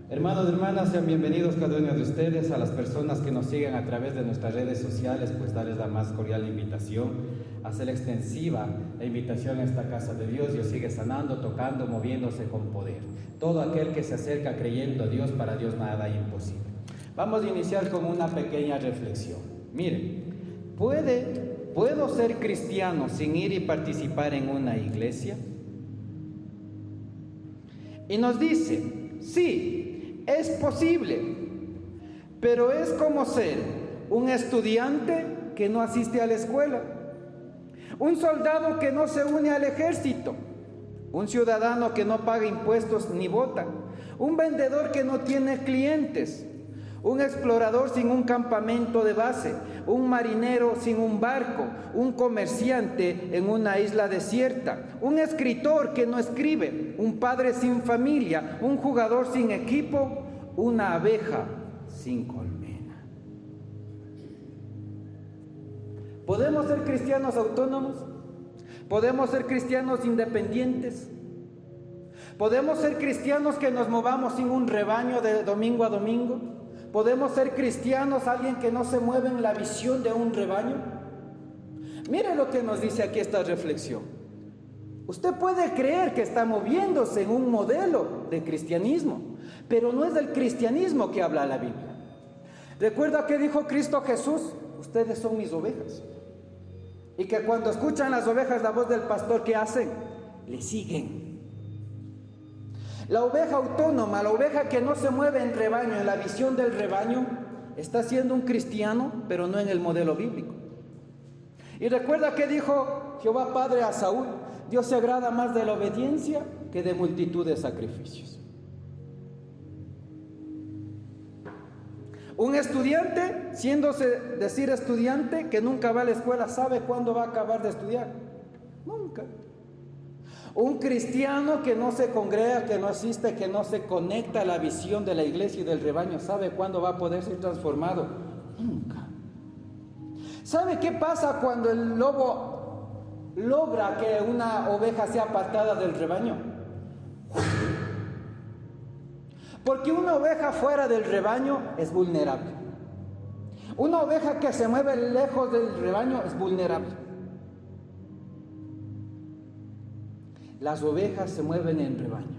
Hermanos y hermanas, sean bienvenidos cada uno de ustedes. A las personas que nos siguen a través de nuestras redes sociales, pues darles la más cordial invitación, hacer extensiva la invitación a esta casa de Dios. Dios sigue sanando, tocando, moviéndose con poder. Todo aquel que se acerca creyendo a Dios, para Dios nada es imposible. Vamos a iniciar con una pequeña reflexión. Miren, ¿puedo ser cristiano sin ir y participar en una iglesia? Y nos dice, sí, es posible, pero es como ser un estudiante que no asiste a la escuela, un soldado que no se une al ejército, un ciudadano que no paga impuestos ni vota, un vendedor que no tiene clientes, un explorador sin un campamento de base, un marinero sin un barco, un comerciante en una isla desierta, un escritor que no escribe, un padre sin familia, un jugador sin equipo, una abeja sin colmena. ¿Podemos ser cristianos autónomos? ¿Podemos ser cristianos independientes? ¿Podemos ser cristianos que nos movamos sin un rebaño de domingo a domingo? ¿Podemos ser cristianos, alguien que no se mueve en la visión de un rebaño? Mire lo que nos dice aquí esta reflexión. Usted puede creer que está moviéndose en un modelo de cristianismo, pero no es del cristianismo que habla la Biblia. Recuerda que dijo Cristo Jesús: ustedes son mis ovejas. Y que cuando escuchan las ovejas la voz del pastor, ¿qué hacen? Le siguen. La oveja autónoma, la oveja que no se mueve en rebaño, en la visión del rebaño, está siendo un cristiano, pero no en el modelo bíblico. Y recuerda que dijo Jehová Padre a Saúl: Dios se agrada más de la obediencia que de multitud de sacrificios. Un estudiante, decir estudiante, que nunca va a la escuela, ¿sabe cuándo va a acabar de estudiar? Nunca. Un cristiano que no se congrega, que no asiste, que no se conecta a la visión de la iglesia y del rebaño, ¿sabe cuándo va a poder ser transformado? Nunca. ¿Sabe qué pasa cuando el lobo logra que una oveja sea apartada del rebaño? Porque una oveja fuera del rebaño es vulnerable. Una oveja que se mueve lejos del rebaño es vulnerable. Las ovejas se mueven en rebaño.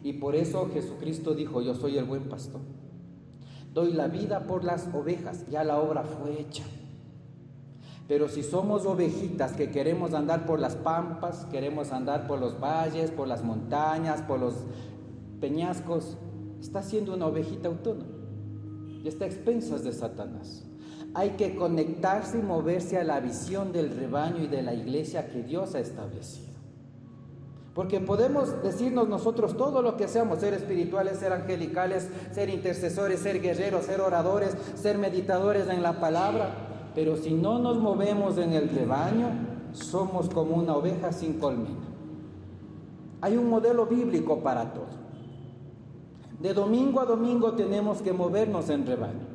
Y por eso Jesucristo dijo: yo soy el buen pastor. Doy la vida por las ovejas. Ya la obra fue hecha. Pero si somos ovejitas que queremos andar por las pampas, queremos andar por los valles, por las montañas, por los peñascos, está siendo una ovejita autónoma y está a expensas de Satanás. Hay que conectarse y moverse a la visión del rebaño y de la iglesia que Dios ha establecido. Porque podemos decirnos nosotros todo lo que seamos: ser espirituales, ser angelicales, ser intercesores, ser guerreros, ser oradores, ser meditadores en la palabra. Pero si no nos movemos en el rebaño, somos como una oveja sin colmena. Hay un modelo bíblico para todo. De domingo a domingo tenemos que movernos en rebaño.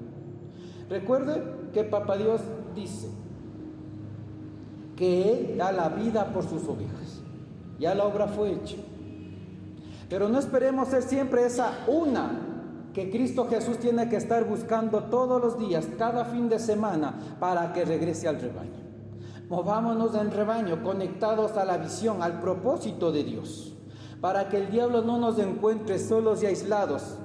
Recuerde que Papá Dios dice que Él da la vida por sus ovejas. Ya la obra fue hecha. Pero no esperemos ser siempre esa una que Cristo Jesús tiene que estar buscando todos los días, cada fin de semana, para que regrese al rebaño. Movámonos en rebaño, conectados a la visión, al propósito de Dios, para que el diablo no nos encuentre solos y aislados,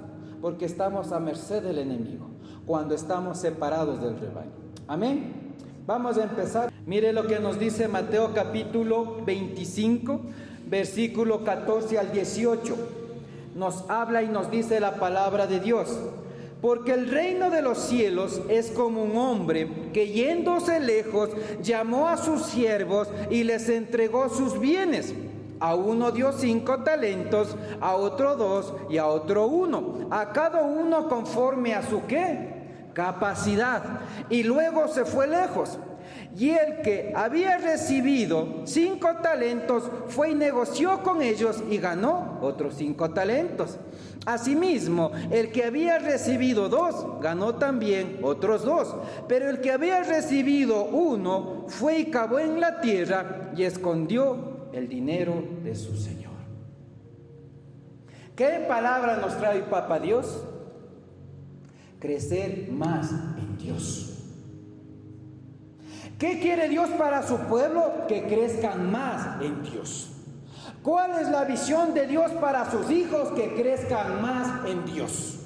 porque estamos a merced del enemigo, cuando estamos separados del rebaño. Amén. Vamos a empezar. Mire lo que nos dice Mateo capítulo 25, versículo 14 al 18. Nos habla y nos dice la palabra de Dios: porque el reino de los cielos es como un hombre que, yéndose lejos, llamó a sus siervos y les entregó sus bienes. A uno dio 5 talentos, a otro 2 y a otro 1, a cada uno conforme a su ¿qué? Capacidad. Y luego se fue lejos. Y el que había recibido 5 talentos fue y negoció con ellos y ganó otros 5 talentos. Asimismo, el que había recibido 2 ganó también otros 2. Pero el que había recibido 1 fue y cavó en la tierra y escondió el dinero de su señor. ¿Qué palabra nos trae Papá Dios? Crecer más en Dios. ¿Qué quiere Dios para su pueblo? Que crezcan más en Dios. ¿Cuál es la visión de Dios para sus hijos? Que crezcan más en Dios.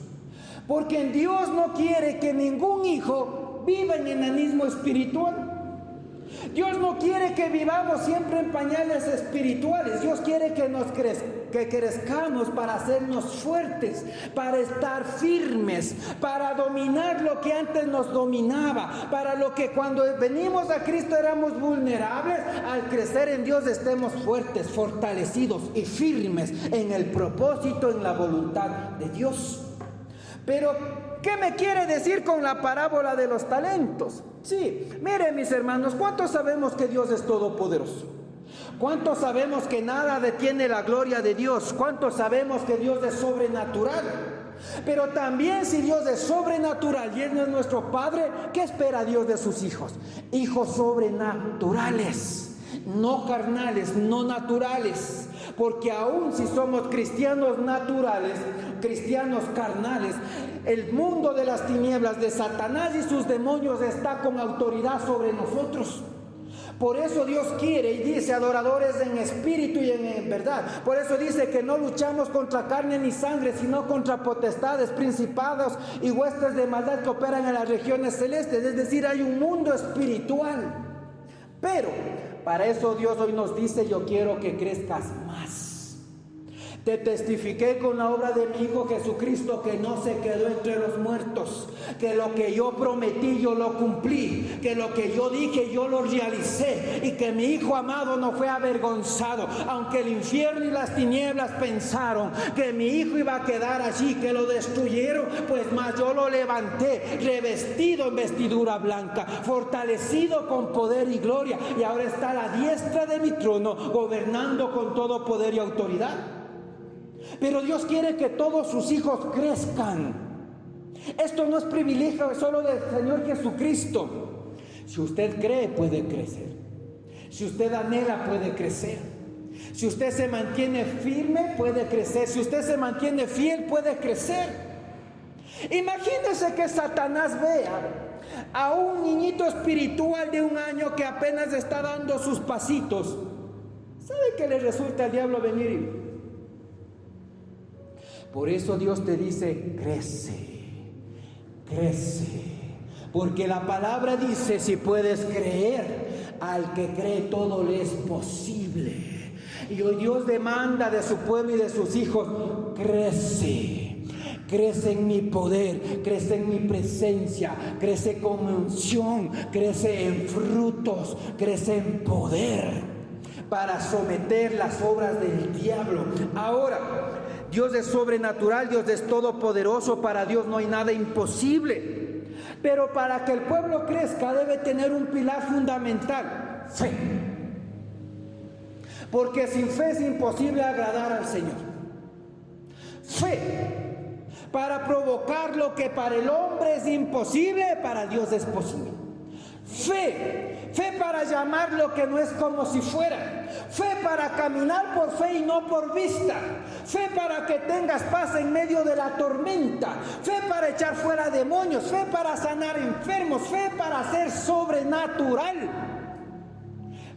Porque en Dios no quiere que ningún hijo viva en enanismo espiritual. Dios no quiere que vivamos siempre en pañales espirituales. Dios quiere que crezcamos para hacernos fuertes, para estar firmes, para dominar lo que antes nos dominaba, para lo que cuando venimos a Cristo éramos vulnerables. Al crecer en Dios estemos fuertes, fortalecidos y firmes en el propósito, en la voluntad de Dios. Pero ¿qué me quiere decir con la parábola de los talentos? Sí, miren mis hermanos, ¿cuántos sabemos que Dios es todopoderoso? ¿Cuántos sabemos que nada detiene la gloria de Dios? ¿Cuántos sabemos que Dios es sobrenatural? Pero también si Dios es sobrenatural y Él no es nuestro Padre, ¿qué espera Dios de sus hijos? Hijos sobrenaturales, no carnales, no naturales. Porque aún si somos cristianos naturales, cristianos carnales, el mundo de las tinieblas de Satanás y sus demonios está con autoridad sobre nosotros. Por eso Dios quiere y dice: adoradores en espíritu y en verdad. Por eso dice que no luchamos contra carne ni sangre, sino contra potestades, principados y huestes de maldad que operan en las regiones celestes. Es decir, hay un mundo espiritual. Pero para eso Dios hoy nos dice: yo quiero que crezcas más. Te testifiqué con la obra de mi Hijo Jesucristo, que no se quedó entre los muertos, que lo que yo prometí yo lo cumplí, que lo que yo dije yo lo realicé, y que mi Hijo amado no fue avergonzado. Aunque el infierno y las tinieblas pensaron que mi Hijo iba a quedar allí, que lo destruyeron, pues más yo lo levanté, revestido en vestidura blanca, fortalecido con poder y gloria, y ahora está a la diestra de mi trono, gobernando con todo poder y autoridad. Pero Dios quiere que todos sus hijos crezcan. Esto no es privilegio solo del Señor Jesucristo. Si usted cree, puede crecer. Si usted anhela, puede crecer. Si usted se mantiene firme, puede crecer. Si usted se mantiene fiel, puede crecer. Imagínese que Satanás vea a un niñito espiritual de 1 año que apenas está dando sus pasitos. ¿Sabe qué le resulta al diablo venir y... Por eso Dios te dice: crece, crece. Porque la palabra dice: si puedes creer, al que cree todo le es posible. Y hoy Dios demanda de su pueblo y de sus hijos: crece. Crece en mi poder, crece en mi presencia, crece con unción, crece en frutos, crece en poder, para someter las obras del diablo. Ahora, Dios es sobrenatural, Dios es todopoderoso, para Dios no hay nada imposible. Pero para que el pueblo crezca debe tener un pilar fundamental: fe. Porque sin fe es imposible agradar al Señor. Fe para provocar lo que para el hombre es imposible, para Dios es posible. Fe para llamar lo que no es como si fuera. Fe para caminar por fe y no por vista. Fe para que tengas paz en medio de la tormenta. Fe para echar fuera demonios. Fe para sanar enfermos. Fe para ser sobrenatural.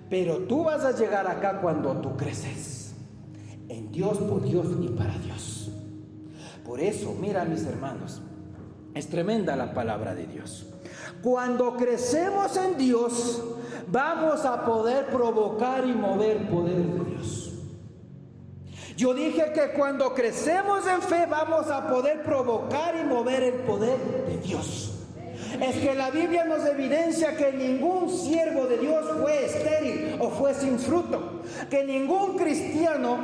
Pero tú vas a llegar acá cuando tú creces en Dios, por Dios y para Dios. Por eso, mira mis hermanos, es tremenda la palabra de Dios. Cuando crecemos en Dios, vamos a poder provocar y mover poder de Dios. Yo dije que cuando crecemos en fe, vamos a poder provocar y mover el poder de Dios. Es que la Biblia nos evidencia que ningún siervo de Dios fue estéril o fue sin fruto. Que ningún cristiano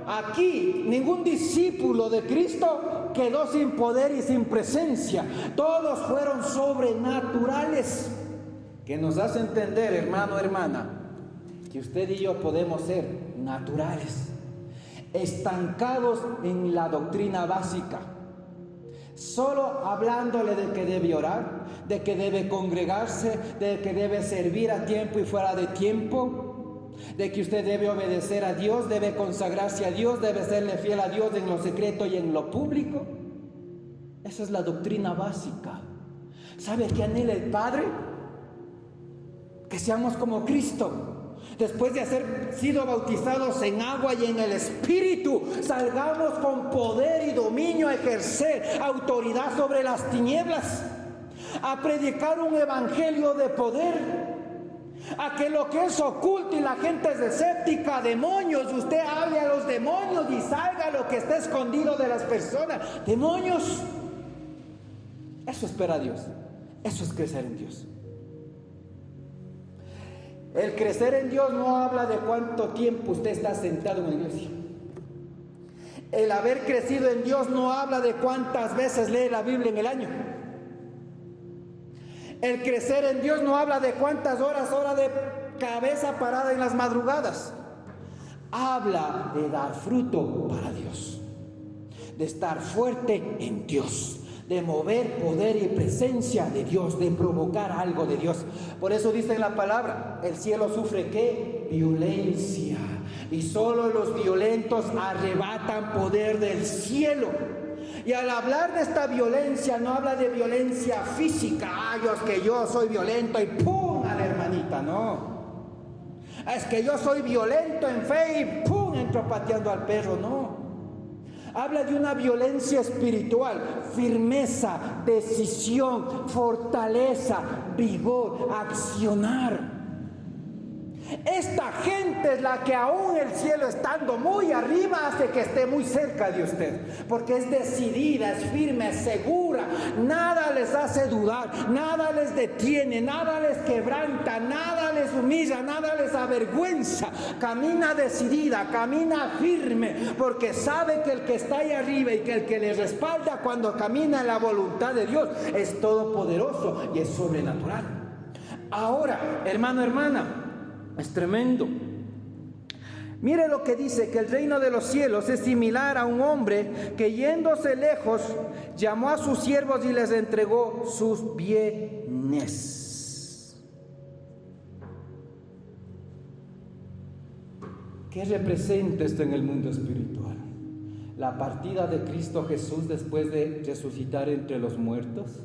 aquí, ningún discípulo de Cristo quedó sin poder y sin presencia. Todos fueron sobrenaturales. Que nos hace entender, hermano, hermana, que usted y yo podemos ser naturales, estancados en la doctrina básica, solo hablándole de que debe orar, de que debe congregarse, de que debe servir a tiempo y fuera de tiempo. de que usted debe obedecer a Dios, debe consagrarse a Dios, debe serle fiel a Dios en lo secreto y en lo público. Esa es la doctrina básica. ¿Sabe qué anhela el Padre? Que seamos como Cristo. Después de haber sido bautizados en agua y en el Espíritu, salgamos con poder y dominio a ejercer autoridad sobre las tinieblas, a predicar un evangelio de poder, a que lo que es oculto y la gente es escéptica, demonios, usted hable a los demonios y salga lo que está escondido de las personas. Demonios. Eso espera Dios. Eso es crecer en Dios. El crecer en Dios no habla de cuánto tiempo usted está sentado en la iglesia. El haber crecido en Dios no habla de cuántas veces lee la Biblia en el año. El crecer en Dios no habla de cuántas horas de cabeza parada en las madrugadas. Habla de dar fruto para Dios, de estar fuerte en Dios, de mover poder y presencia de Dios, de provocar algo de Dios. Por eso dice en la palabra, el cielo sufre ¿qué? Violencia. Y solo los violentos arrebatan poder del cielo. Y al hablar de esta violencia, no habla de violencia física. Es que yo soy violento y ¡pum! A la hermanita, no. Es que yo soy violento en fe y ¡pum! Entro pateando al perro, no. Habla de una violencia espiritual, firmeza, decisión, fortaleza, vigor, accionar. Esta gente es la que aún el cielo estando muy arriba hace que esté muy cerca de usted, porque es decidida, es firme, es segura. Nada les hace dudar, nada les detiene, nada les quebranta, nada les humilla, nada les avergüenza. Camina decidida, camina firme, porque sabe que el que está ahí arriba y que el que le respalda cuando camina en la voluntad de Dios es todopoderoso y es sobrenatural. Ahora, hermano, hermana, es tremendo. Mire lo que dice, que el reino de los cielos es similar a un hombre que yéndose lejos llamó a sus siervos y les entregó sus bienes. ¿Qué representa esto en el mundo espiritual? La partida de Cristo Jesús después de resucitar entre los muertos.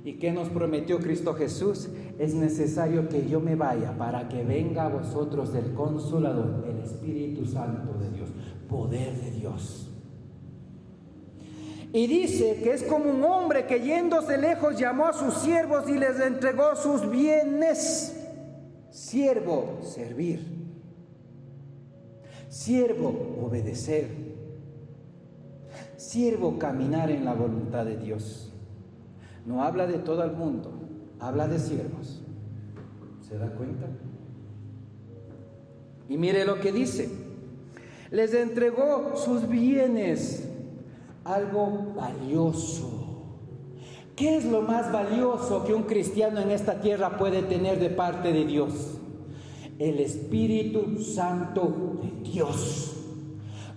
¿Y qué nos prometió Cristo Jesús? Es necesario que yo me vaya para que venga a vosotros el Consolador, el Espíritu Santo de Dios, poder de Dios. Y dice que es como un hombre que yéndose lejos llamó a sus siervos y les entregó sus bienes. Siervo, servir. Siervo, obedecer. Siervo, caminar en la voluntad de Dios. No habla de todo el mundo, habla de siervos. ¿Se da cuenta? Y mire lo que dice. Les entregó sus bienes, algo valioso. ¿Qué es lo más valioso que un cristiano en esta tierra puede tener de parte de Dios? El Espíritu Santo de Dios.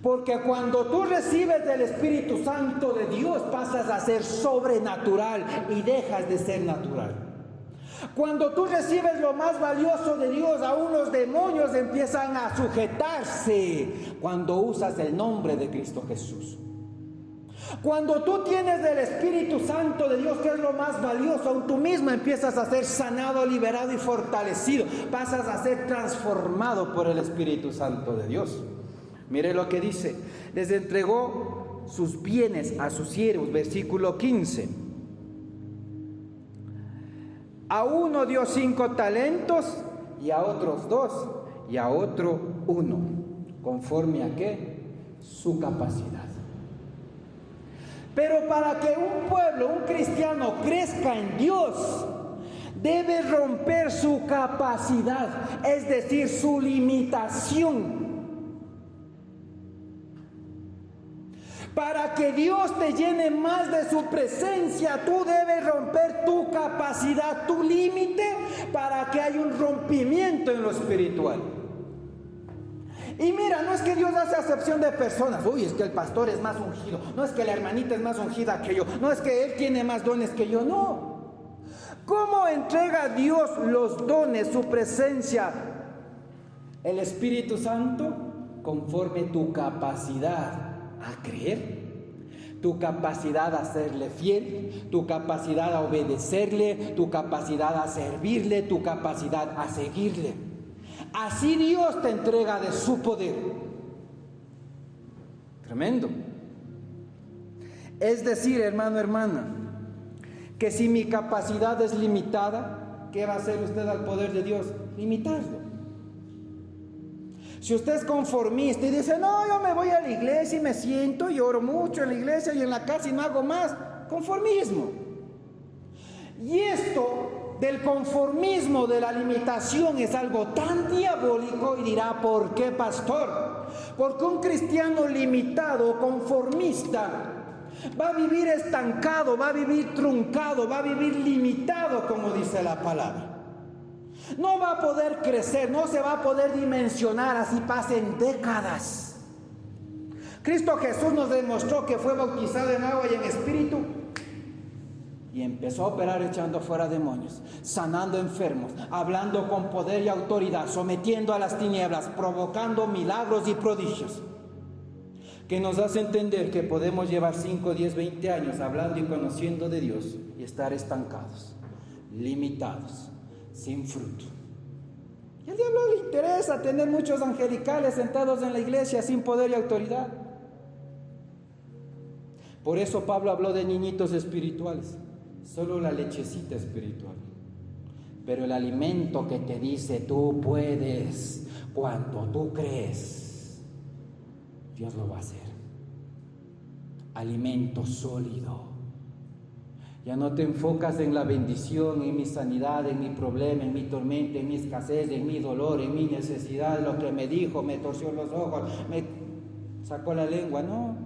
Porque cuando tú recibes del Espíritu Santo de Dios, pasas a ser sobrenatural y dejas de ser natural. Cuando tú recibes lo más valioso de Dios, aún los demonios empiezan a sujetarse cuando usas el nombre de Cristo Jesús. Cuando tú tienes del Espíritu Santo de Dios, que es lo más valioso, aún tú mismo empiezas a ser sanado, liberado y fortalecido. Pasas a ser transformado por el Espíritu Santo de Dios. Mire lo que dice, les entregó sus bienes a sus siervos, versículo 15. A uno dio 5 talentos, y a otros 2, y a otro 1, conforme a ¿qué? Su capacidad. Pero para que un pueblo, un cristiano crezca en Dios, debe romper su capacidad, es decir, su limitación. Para que Dios te llene más de su presencia, tú debes romper tu capacidad, tu límite, para que haya un rompimiento en lo espiritual. Y mira, no es que Dios hace acepción de personas. Uy, es que el pastor es más ungido. No es que la hermanita es más ungida que yo. No es que él tiene más dones que yo. No. ¿Cómo entrega Dios los dones, su presencia El Espíritu Santo conforme tu capacidad a creer, tu capacidad a serle fiel, tu capacidad a obedecerle, tu capacidad a servirle, tu capacidad a seguirle. Así Dios te entrega de su poder. Tremendo. Es decir, hermano, hermana, que si mi capacidad es limitada, ¿qué va a hacer usted al poder de Dios? Limitarlo. Si usted es conformista y dice, no, yo me voy a la iglesia y me siento y oro mucho en la iglesia y en la casa y no hago más, conformismo. Y esto del conformismo, de la limitación, es algo tan diabólico. Y dirá, ¿por qué, pastor? Porque un cristiano limitado, conformista, va a vivir estancado, va a vivir truncado, va a vivir limitado, como dice la palabra. No va a poder crecer, no se va a poder dimensionar, así pasen décadas. Cristo Jesús nos demostró que fue bautizado en agua y en espíritu y empezó a operar echando fuera demonios, sanando enfermos, hablando con poder y autoridad, sometiendo a las tinieblas, provocando milagros y prodigios, que nos hace entender que podemos llevar 5, 10, 20 años hablando y conociendo de Dios y estar estancados, limitados, sin fruto. Y al diablo le interesa tener muchos angelicales sentados en la iglesia sin poder y autoridad. Por eso Pablo habló de niñitos espirituales, solo la lechecita espiritual. Pero el alimento que te dice tú puedes, cuando tú crees, Dios lo va a hacer. Alimento sólido. Ya no te enfocas en la bendición, en mi sanidad, en mi problema, en mi tormenta, en mi escasez, en mi dolor, en mi necesidad, lo que me dijo, me torció los ojos, me sacó la lengua. No.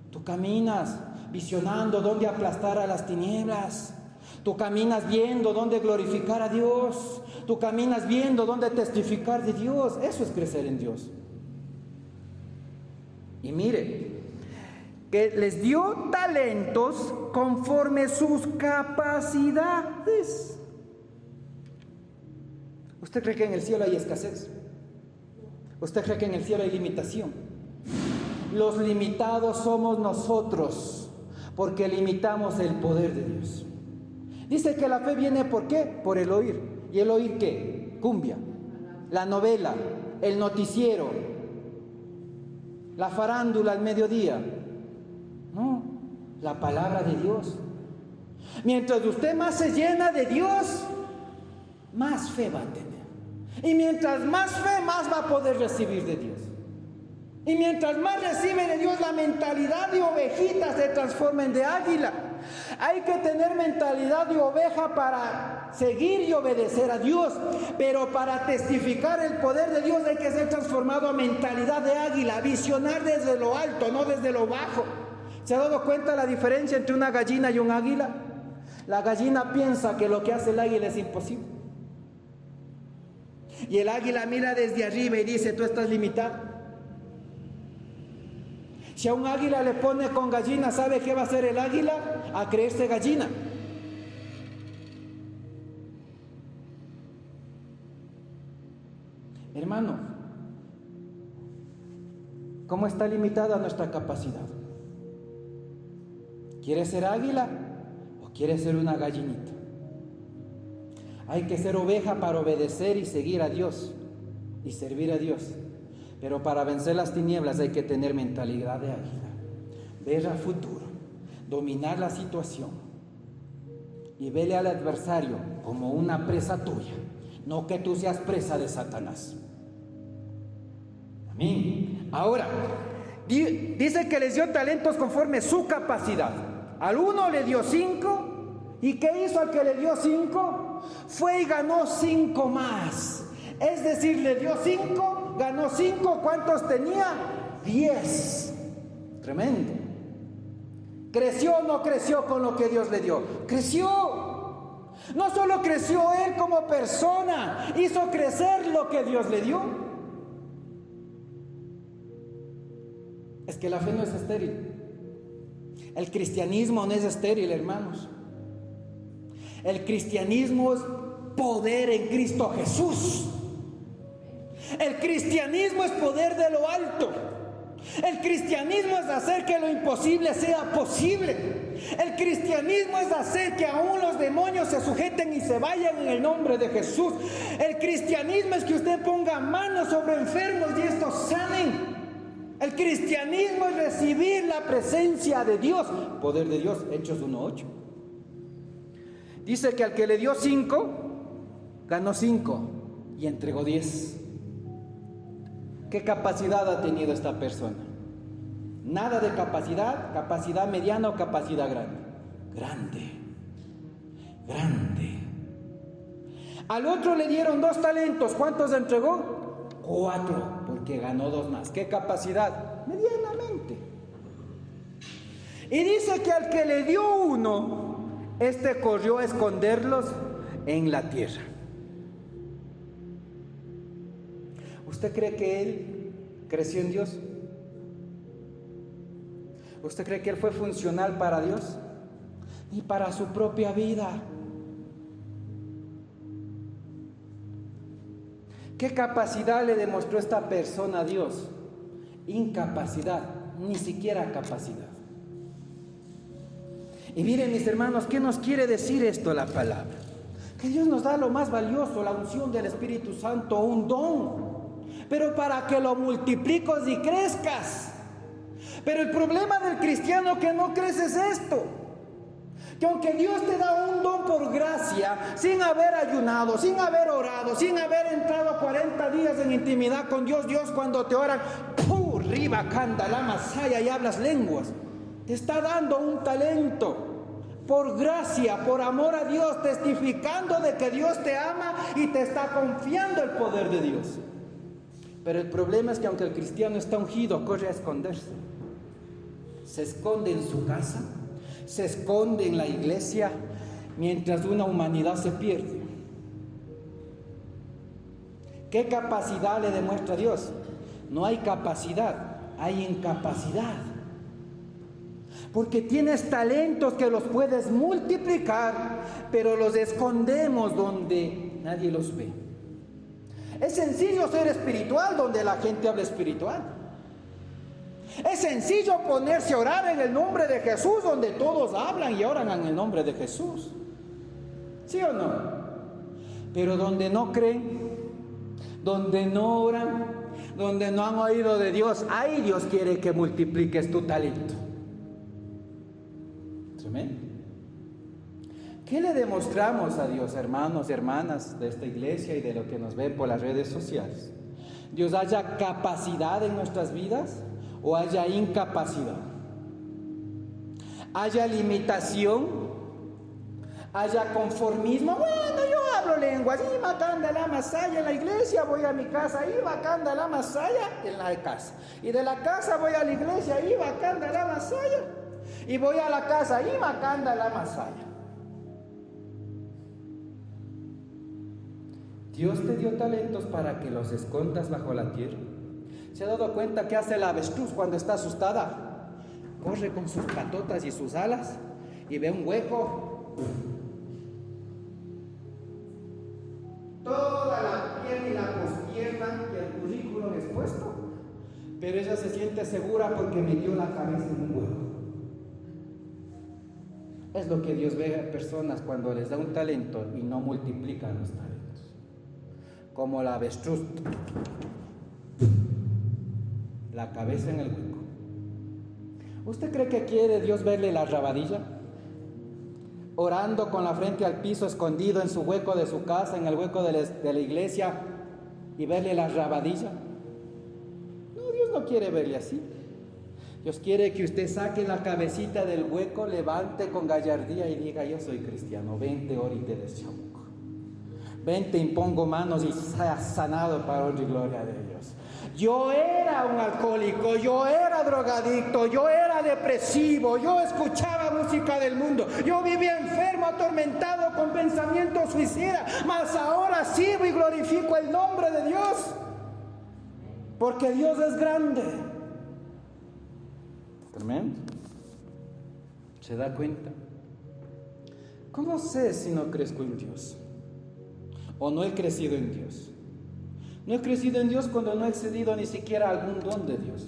Tú caminas visionando dónde aplastar a las tinieblas. Tú caminas viendo dónde glorificar a Dios. Tú caminas viendo dónde testificar de Dios. Eso es crecer en Dios. Y mire, que les dio talentos conforme sus capacidades. ¿Usted cree que en el cielo hay escasez? ¿Usted cree que en el cielo hay limitación? Los limitados somos nosotros, porque limitamos el poder de Dios. Dice que la fe viene ¿por qué? Por el oír. ¿Y el oír qué? Cumbia, la novela, el noticiero, la farándula al mediodía. No, la palabra de Dios. Mientras usted más se llena de Dios, más fe va a tener. Y mientras más fe, más va a poder recibir de Dios. Y mientras más recibe de Dios, la mentalidad de ovejita se transforma en de águila. Hay que tener mentalidad de oveja para seguir y obedecer a Dios. Pero para testificar el poder de Dios hay que ser transformado a mentalidad de águila. Visionar desde lo alto, no desde lo bajo. ¿Se ha dado cuenta la diferencia entre una gallina y un águila? La gallina piensa que lo que hace el águila es imposible. Y el águila mira desde arriba y dice, tú estás limitado. Si a un águila le pone con gallina, ¿sabe qué va a hacer el águila? A creerse gallina. Hermano, ¿cómo está limitada nuestra capacidad? ¿Quiere ser águila o quiere ser una gallinita? Hay que ser oveja para obedecer y seguir a Dios y servir a Dios. Pero para vencer las tinieblas hay que tener mentalidad de águila, ver al futuro, dominar la situación y verle al adversario como una presa tuya, no que tú seas presa de Satanás. Amén. Ahora, dice que les dio talentos conforme su capacidad. Al uno le dio 5. ¿Y qué hizo al que le dio 5? Fue y ganó 5 más. Es decir, le dio 5, ganó 5. ¿Cuántos tenía? 10. Tremendo. ¿Creció o no creció con lo que Dios le dio? Creció. No solo creció él como persona, hizo crecer lo que Dios le dio. Es que la fe no es estéril. El cristianismo no es estéril, hermanos. El cristianismo es poder en Cristo Jesús. El cristianismo es poder de lo alto. El cristianismo es hacer que lo imposible sea posible. El cristianismo es hacer que aún los demonios se sujeten y se vayan en el nombre de Jesús. El cristianismo es que usted ponga manos sobre enfermos y estos sanen. El cristianismo es recibir la presencia de Dios. Poder de Dios, Hechos 1:8. Dice que al que le dio 5, ganó 5 y entregó 10. ¿Qué capacidad ha tenido esta persona? Nada de capacidad mediana o capacidad grande. Grande. Al otro le dieron 2 talentos. ¿Cuántos entregó? 4, porque ganó 2 más. ¿Qué capacidad? Medianamente. Y dice que al que le dio 1, este corrió a esconderlos en la tierra. ¿Usted cree que él creció en Dios? ¿Usted cree que él fue funcional para Dios? Ni para su propia vida. ¿Qué capacidad le demostró esta persona a Dios? Incapacidad, ni siquiera capacidad. Y miren, mis hermanos, ¿qué nos quiere decir esto la palabra? Que Dios nos da lo más valioso, la unción del Espíritu Santo, un don, pero para que lo multipliques y crezcas. Pero el problema del cristiano que no crece es esto: que aunque Dios te da un don por gracia, sin haber ayunado, sin haber orado, sin haber entrado 40 días en intimidad con Dios, Dios cuando te oran, ¡pum! Riba, canda, la masaya, y hablas lenguas. Te está dando un talento por gracia, por amor a Dios, testificando de que Dios te ama y te está confiando el poder de Dios. Pero el problema es que aunque el cristiano está ungido, corre a esconderse. Se esconde en su casa, se esconde en la iglesia, mientras una humanidad se pierde. ¿Qué capacidad le demuestra Dios? No hay capacidad, hay incapacidad. Porque tienes talentos que los puedes multiplicar, pero los escondemos donde nadie los ve. Es sencillo ser espiritual donde la gente habla espiritual. Es sencillo ponerse a orar en el nombre de Jesús donde todos hablan y oran en el nombre de Jesús. ¿Sí o no? Pero donde no creen, donde no oran, donde no han oído de Dios, ahí Dios quiere que multipliques tu talento. ¿Amén? ¿Qué le demostramos a Dios, hermanos y hermanas de esta iglesia y de lo que nos ven por las redes sociales? ¿Dios haya capacidad en nuestras vidas o haya incapacidad? ¿Haya limitación? ¿Haya conformismo? Bueno, yo hablo lenguas, y macanda la masaya en la iglesia, voy a mi casa, y macanda la masaya en la casa. Y de la casa voy a la iglesia, y macanda la masaya. Y voy a la casa, y macanda la masaya. Dios te dio talentos para que los escondas bajo la tierra. ¿Se ha dado cuenta qué hace la avestruz cuando está asustada? Corre con sus patotas y sus alas y ve un hueco. Toda la piel y la pospierna y el currículum expuesto. Pero ella se siente segura porque metió la cabeza en un hueco. Es lo que Dios ve a personas cuando les da un talento y no multiplican los talentos. Como la avestruz, la cabeza en el hueco. ¿Usted cree que quiere Dios verle la rabadilla? Orando con la frente al piso, escondido en su hueco de su casa, en el hueco de la iglesia, y verle la rabadilla. No, Dios no quiere verle así. Dios quiere que usted saque la cabecita del hueco, levante con gallardía y diga: yo soy cristiano, ven, te oro y te deseo. Ven, te impongo manos y seas sanado para honra y gloria de Dios. Yo era un alcohólico, yo era drogadicto, yo era depresivo, yo escuchaba música del mundo, yo vivía enfermo, atormentado con pensamientos suicidas, mas ahora sirvo y glorifico el nombre de Dios, porque Dios es grande. Tremendo. ¿Se da cuenta? ¿Cómo sé si no crezco en Dios? ¿O no he crecido en Dios? No he crecido en Dios cuando no he excedido ni siquiera algún don de Dios.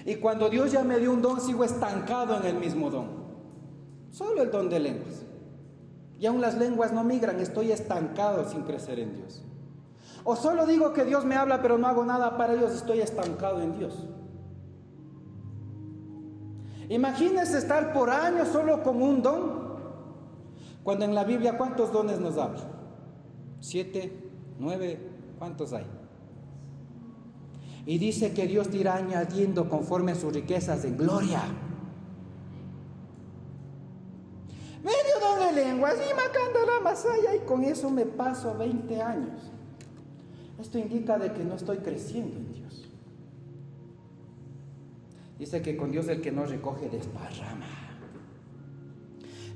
Y cuando Dios ya me dio un don, sigo estancado en el mismo don. Solo el don de lenguas. Y aún las lenguas no migran, estoy estancado sin crecer en Dios. O solo digo que Dios me habla, pero no hago nada para ellos, estoy estancado en Dios. Imagínense estar por años solo con un don, cuando en la Biblia, ¿cuántos dones nos habla? 7, 9, ¿cuántos hay? Y dice que Dios te irá añadiendo conforme a sus riquezas en gloria. Medio don de lenguas y macando la masaya, y con eso me paso 20 años. Esto indica de que no estoy creciendo en Dios. Dice que con Dios el que no recoge desparrama.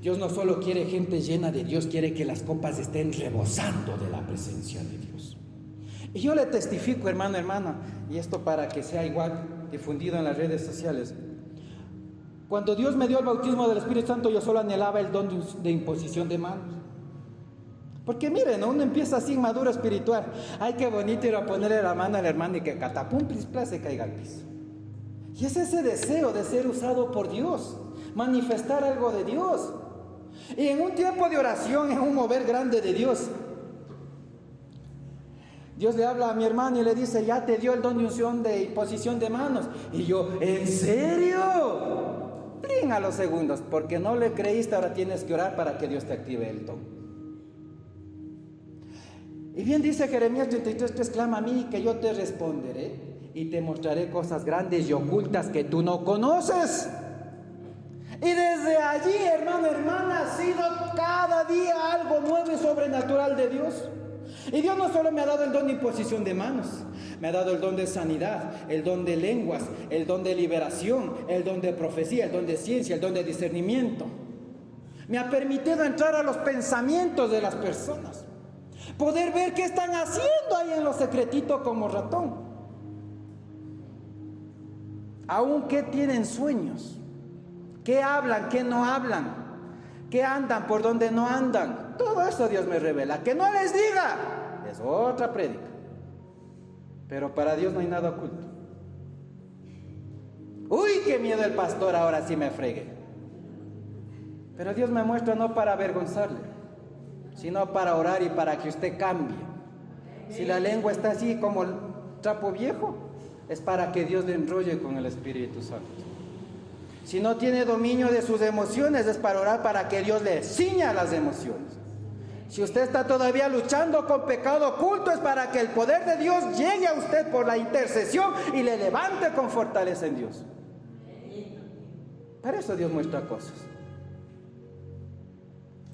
Dios no solo quiere gente llena de Dios, quiere que las copas estén rebosando de la presencia de Dios. Y yo le testifico, hermano, hermana, y esto para que sea igual difundido en las redes sociales. Cuando Dios me dio el bautismo del Espíritu Santo, yo solo anhelaba el don de imposición de manos. Porque miren, uno empieza así inmaduro espiritual. Ay, qué bonito ir a ponerle la mano al hermano y que catapum, plispla, se caiga al piso. Y es ese deseo de ser usado por Dios, manifestar algo de Dios. Y en un tiempo de oración, en un mover grande de Dios, Dios le habla a mi hermano y le dice, ya te dio el don de unción de imposición de manos. Y yo, ¿en serio? Brin a los segundos, porque no le creíste, ahora tienes que orar para que Dios te active el don. Y bien dice Jeremías 33:3, clama a mí que yo te responderé y te mostraré cosas grandes y ocultas que tú no conoces. Y desde allí, hermano, hermana, ha sido cada día algo nuevo y sobrenatural de Dios. Y Dios no solo me ha dado el don de imposición de manos, me ha dado el don de sanidad, el don de lenguas, el don de liberación, el don de profecía, el don de ciencia, el don de discernimiento. Me ha permitido entrar a los pensamientos de las personas, poder ver qué están haciendo ahí en lo secretito como ratón. Aún qué tienen sueños, qué hablan, qué no hablan, qué andan, por donde no andan. Todo eso Dios me revela. Que no les diga, es otra prédica. Pero para Dios no hay nada oculto. Uy, qué miedo el pastor, ahora sí me fregue. Pero Dios me muestra no para avergonzarle, sino para orar y para que usted cambie. Si la lengua está así como el trapo viejo, es para que Dios le enrolle con el Espíritu Santo. Si no tiene dominio de sus emociones, es para orar para que Dios le ciña las emociones. Si usted está todavía luchando con pecado oculto, es para que el poder de Dios llegue a usted por la intercesión y le levante con fortaleza en Dios. Para eso Dios muestra cosas.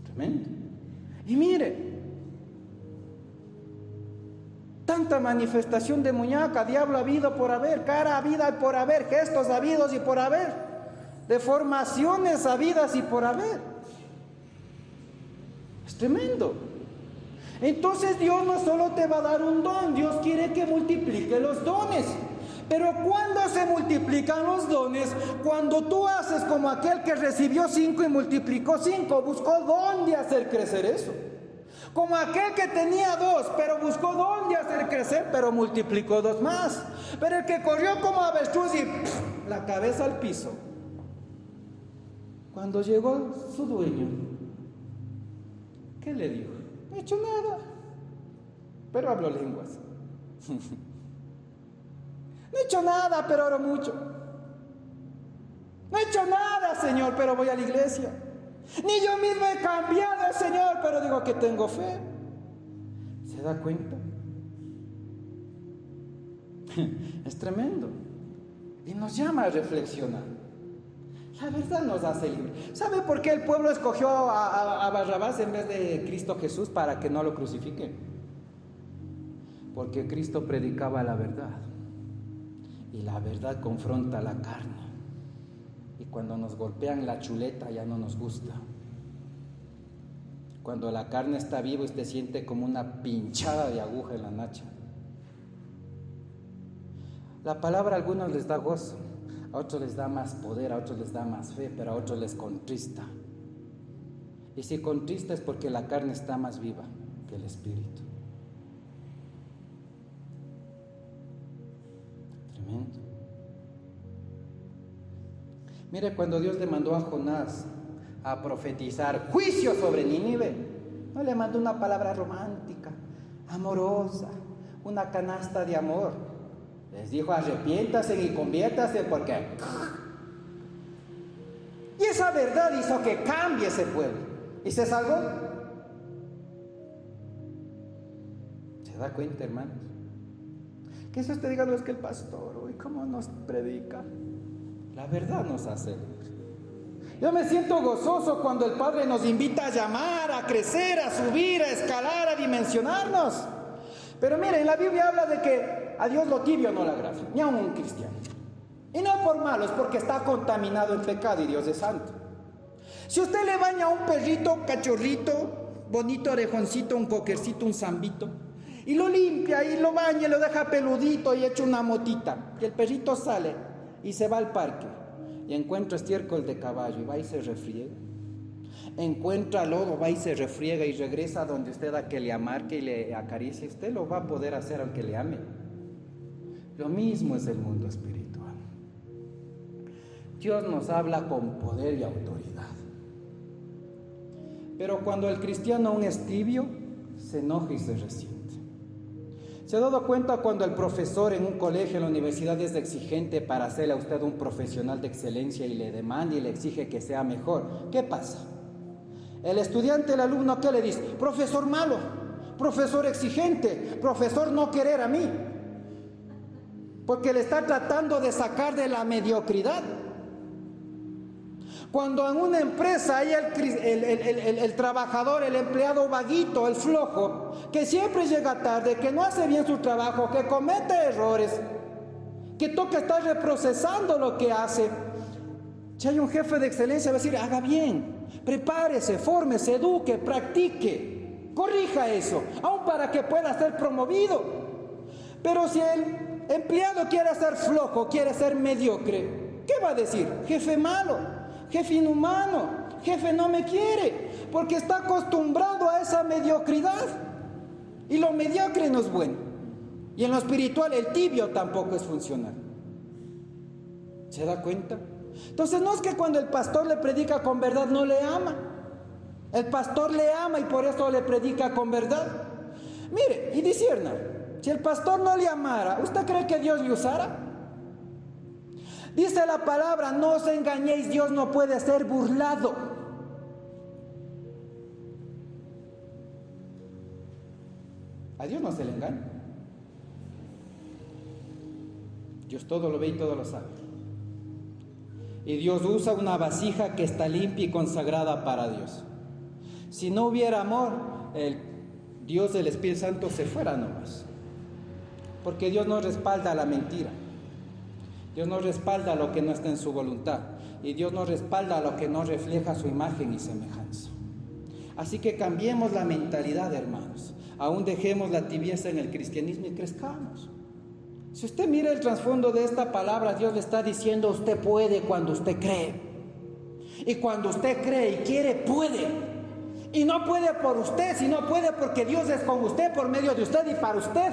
Tremendo. Y mire, tanta manifestación de muñeca, diablo habido por haber, cara habida y por haber, gestos habidos y por haber, deformaciones habidas y por haber. Es tremendo. Entonces Dios no solo te va a dar un don, Dios quiere que multiplique los dones. Pero ¿cuándo se multiplican los dones? Cuando tú haces como aquel que recibió 5 y multiplicó 5, buscó dónde hacer crecer eso. Como aquel que tenía 2, pero buscó dónde hacer crecer, pero multiplicó 2 más. Pero el que corrió como avestruz y la cabeza al piso. Cuando llegó su dueño, ¿qué le dijo? No he hecho nada, pero hablo lenguas. No he hecho nada, pero oro mucho. No he hecho nada, Señor, pero voy a la iglesia. Ni yo mismo he cambiado, Señor, pero digo que tengo fe. ¿Se da cuenta? Es tremendo. Y nos llama a reflexionar. La verdad nos hace libre. ¿Sabe por qué el pueblo escogió a Barrabás en vez de Cristo Jesús para que no lo crucifiquen? Porque Cristo predicaba la verdad. Y la verdad confronta la carne. Y cuando nos golpean la chuleta ya no nos gusta. Cuando la carne está viva, usted siente como una pinchada de aguja en la nacha. La palabra a algunos les da gozo, a otros les da más poder, a otros les da más fe, pero a otros les contrista. Y si contrista es porque la carne está más viva que el espíritu. Mire, cuando Dios le mandó a Jonás a profetizar juicio sobre Nínive, no le mandó una palabra romántica, amorosa, una canasta de amor. Les dijo: arrepiéntase y conviértase, porque... Y esa verdad hizo que cambie ese pueblo. ¿Y se salvó? ¿Se da cuenta, hermanos? Que eso usted diga: no, es que el pastor, uy, ¿cómo nos predica? La verdad nos hace libres. Yo me siento gozoso cuando el Padre nos invita a llamar, a crecer, a subir, a escalar, a dimensionarnos. Pero miren, la Biblia habla de que a Dios lo tibio no le agrada, ni a un cristiano. Y no por malo, es porque está contaminado en pecado y Dios es santo. Si usted le baña a un perrito, cachorrito, bonito, orejoncito, un coquercito, un zambito, y lo limpia y lo baña y lo deja peludito y echa una motita, y el perrito sale y se va al parque y encuentra estiércol de caballo y va y se refriega, encuentra lodo, va y se refriega y regresa donde usted a que le amarque y le acaricie, usted lo va a poder hacer aunque le ame. Lo mismo es el mundo espiritual. Dios nos habla con poder y autoridad. Pero cuando el cristiano aún es tibio, se enoja y se resiente. ¿Se ha dado cuenta cuando el profesor en un colegio, en la universidad, es exigente para hacerle a usted un profesional de excelencia y le demanda y le exige que sea mejor? ¿Qué pasa? El estudiante, el alumno, ¿qué le dice? Profesor malo, profesor exigente, profesor no querer a mí. Porque le está tratando de sacar de la mediocridad. Cuando en una empresa hay el trabajador, el empleado vaguito, el flojo, que siempre llega tarde, que no hace bien su trabajo, que comete errores, que toca estar reprocesando lo que hace, si hay un jefe de excelencia, va a decir: haga bien, prepárese, fórmese, eduque, practique, corrija eso, aún para que pueda ser promovido. Pero si el empleado quiere ser flojo, quiere ser mediocre, ¿qué va a decir? Jefe malo, jefe inhumano, jefe no me quiere, porque está acostumbrado a esa mediocridad. Y lo mediocre no es bueno. Y en lo espiritual el tibio tampoco es funcional. ¿Se da cuenta? Entonces no es que cuando el pastor le predica con verdad no le ama. El pastor le ama y por eso le predica con verdad. Mire, y discierna, si el pastor no le amara, ¿usted cree que Dios le usara? Dice la palabra: no os engañéis, Dios no puede ser burlado. A Dios no se le engaña. Dios todo lo ve y todo lo sabe. Y Dios usa una vasija que está limpia y consagrada para Dios. Si no hubiera amor, el Dios del Espíritu Santo se fuera nomás. Porque Dios no respalda la mentira. Dios no respalda lo que no está en su voluntad. Y Dios no respalda lo que no refleja su imagen y semejanza. Así que cambiemos la mentalidad, hermanos. Aún dejemos la tibieza en el cristianismo y crezcamos. Si usted mira el trasfondo de esta palabra, Dios le está diciendo: usted puede cuando usted cree. Y cuando usted cree y quiere, puede. Y no puede por usted, sino puede porque Dios es con usted, por medio de usted y para usted.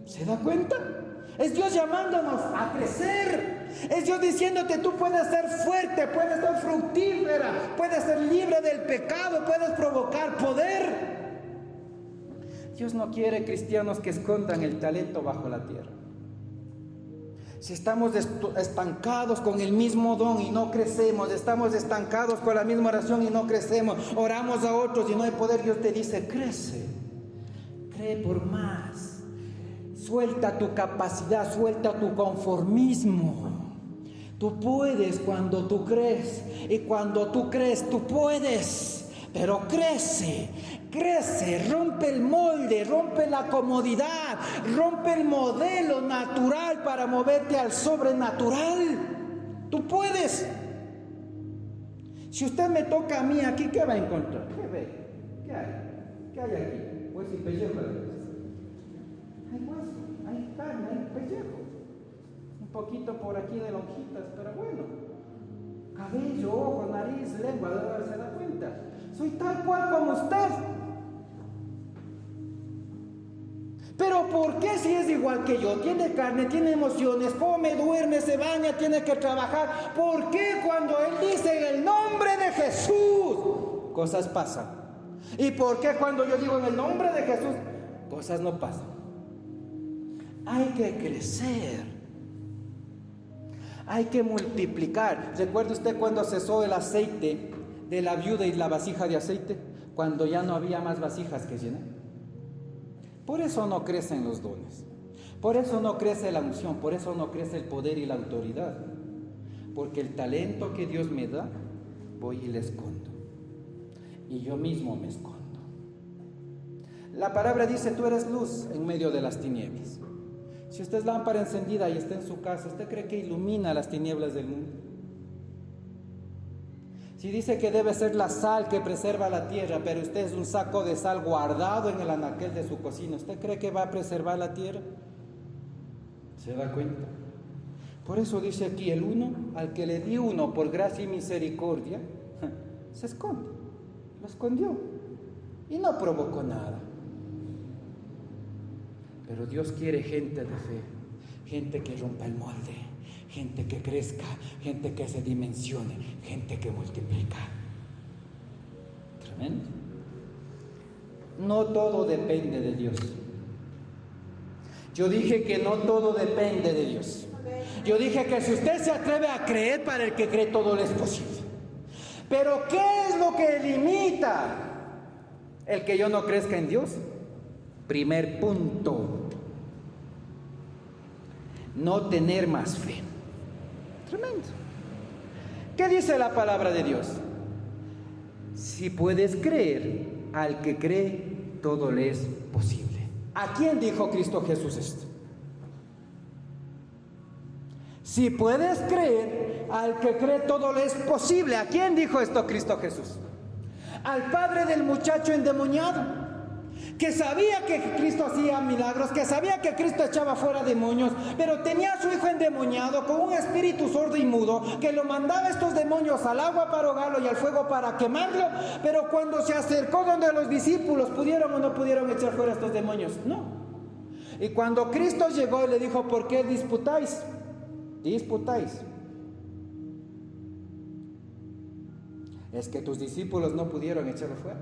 ¿Se da cuenta? Es Dios llamándonos a crecer. Es Dios diciéndote: tú puedes ser fuerte, puedes ser fructífera, puedes ser libre del pecado, puedes provocar poder. Dios no quiere cristianos que escondan el talento bajo la tierra. Si estamos estancados con el mismo don y no crecemos, estamos estancados con la misma oración y no crecemos, oramos a otros y no hay poder, Dios te dice: crece, cree por más. Suelta tu capacidad, suelta tu conformismo. Tú puedes cuando tú crees, y cuando tú crees tú puedes. Pero crece, crece, rompe el molde, rompe la comodidad, rompe el modelo natural para moverte al sobrenatural. Tú puedes. Si usted me toca a mí aquí, ¿qué va a encontrar? ¿Qué ve? ¿Qué hay? ¿Qué hay aquí? Pues y pellejo. Hay hueso, hay carne, hay pellejo. Un poquito por aquí de lonjitas, pero bueno. Cabello, ojo, nariz, lengua, ¿se da cuenta? Soy tal cual como usted. Pero ¿por qué si es igual que yo? Tiene carne, tiene emociones, come, duerme, se baña, tiene que trabajar. ¿Por qué cuando Él dice en el nombre de Jesús, cosas pasan? ¿Y por qué cuando yo digo en el nombre de Jesús, cosas no pasan? Hay que crecer. Hay que multiplicar. ¿Recuerda usted cuando cesó el aceite de la viuda y la vasija de aceite? Cuando ya no había más vasijas que llenar. Por eso no crecen los dones. Por eso no crece la unción. Por eso no crece el poder y la autoridad. Porque el talento que Dios me da, voy y le escondo. Y yo mismo me escondo. La palabra dice, tú eres luz en medio de las tinieblas. Si usted es lámpara encendida y está en su casa, ¿usted cree que ilumina las tinieblas del mundo? Si dice que debe ser la sal que preserva la tierra, pero usted es un saco de sal guardado en el anaquel de su cocina, ¿usted cree que va a preservar la tierra? ¿Se da cuenta? Por eso dice aquí, el uno, al que le di uno por gracia y misericordia, se esconde, lo escondió y no provocó nada. Pero Dios quiere gente de fe, gente que rompa el molde, gente que crezca, gente que se dimensione, gente que multiplica. Tremendo. No todo depende de Dios. Yo dije que no todo depende de Dios. Yo dije que si usted se atreve a creer, para el que cree todo le es posible. Pero ¿qué es lo que limita el que yo no crezca en Dios? Primer punto, no tener más fe. Tremendo. ¿Qué dice la palabra de Dios? Si puedes creer, al que cree, todo le es posible. ¿A quién dijo Cristo Jesús esto? Si puedes creer, al que cree, todo le es posible. ¿A quién dijo esto Cristo Jesús? Al padre del muchacho endemoniado, que sabía que Cristo hacía milagros, que sabía que Cristo echaba fuera demonios, pero tenía a su hijo endemoniado con un espíritu sordo y mudo, que lo mandaba estos demonios al agua para ahogarlo y al fuego para quemarlo. Pero cuando se acercó donde los discípulos, ¿pudieron o no pudieron echar fuera estos demonios? No. Y cuando Cristo llegó y le dijo, ¿por qué disputáis? Disputáis. Es que tus discípulos no pudieron echarlo fuera.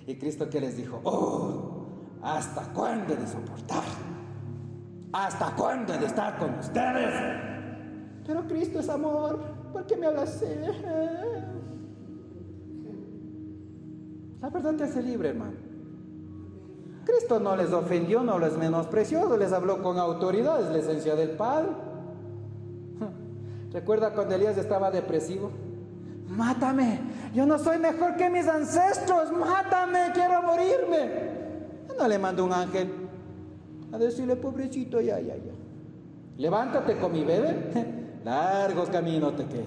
Y Cristo, ¿qué les dijo? Oh, ¿hasta cuándo he de soportar? ¿Hasta cuándo he de estar con ustedes? Pero Cristo es amor, ¿por qué me hablas así? La verdad te hace libre, hermano. Cristo no les ofendió, no les menospreció, les habló con autoridad, es la esencia del Padre. ¿Recuerda cuando Elías estaba depresivo? Mátame, yo no soy mejor que mis ancestros, mátame, quiero morirme. No le mandó un ángel a decirle, pobrecito, ya. Levántate con mi bebé, largo camino te queda.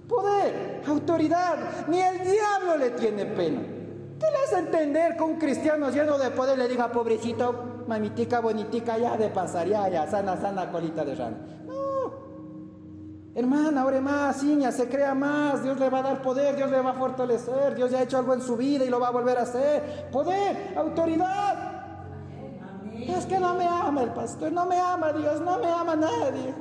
Poder, autoridad, ni el diablo le tiene pena. ¿Qué le hace entender que un cristiano lleno de poder le diga, pobrecito, mamitica, bonitica, ya de pasar, ya, sana, colita de rana? Hermana, ore más, ciña, se crea más, Dios le va a dar poder, Dios le va a fortalecer, Dios ya ha hecho algo en su vida y lo va a volver a hacer. Poder, autoridad. Amén. Es que no me ama el pastor, no me ama Dios, no me ama nadie.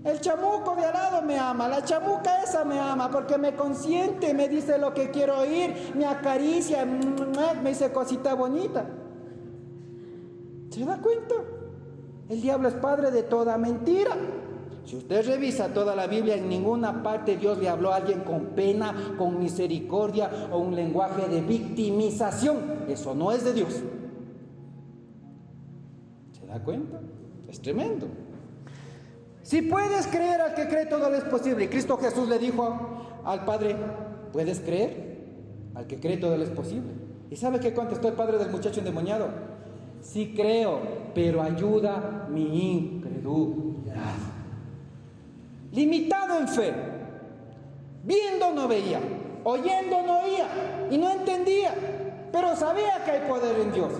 El chamuco de al lado me ama, la chamuca esa me ama porque me consiente, me dice lo que quiero oír, me acaricia, me dice cosita bonita. ¿Se da cuenta? El diablo es padre de toda mentira. Si usted revisa toda la Biblia, en ninguna parte Dios le habló a alguien con pena, con misericordia o un lenguaje de victimización. Eso no es de Dios. ¿Se da cuenta? Es tremendo. Si puedes creer, al que cree todo le es posible. Y Cristo Jesús le dijo al Padre, ¿puedes creer? Al que cree todo le es posible. ¿Y sabe qué contestó el padre del muchacho endemoniado? Sí creo, pero ayuda mi incredulidad. Limitado en fe, viendo no veía, oyendo no oía y no entendía, pero sabía que hay poder en Dios.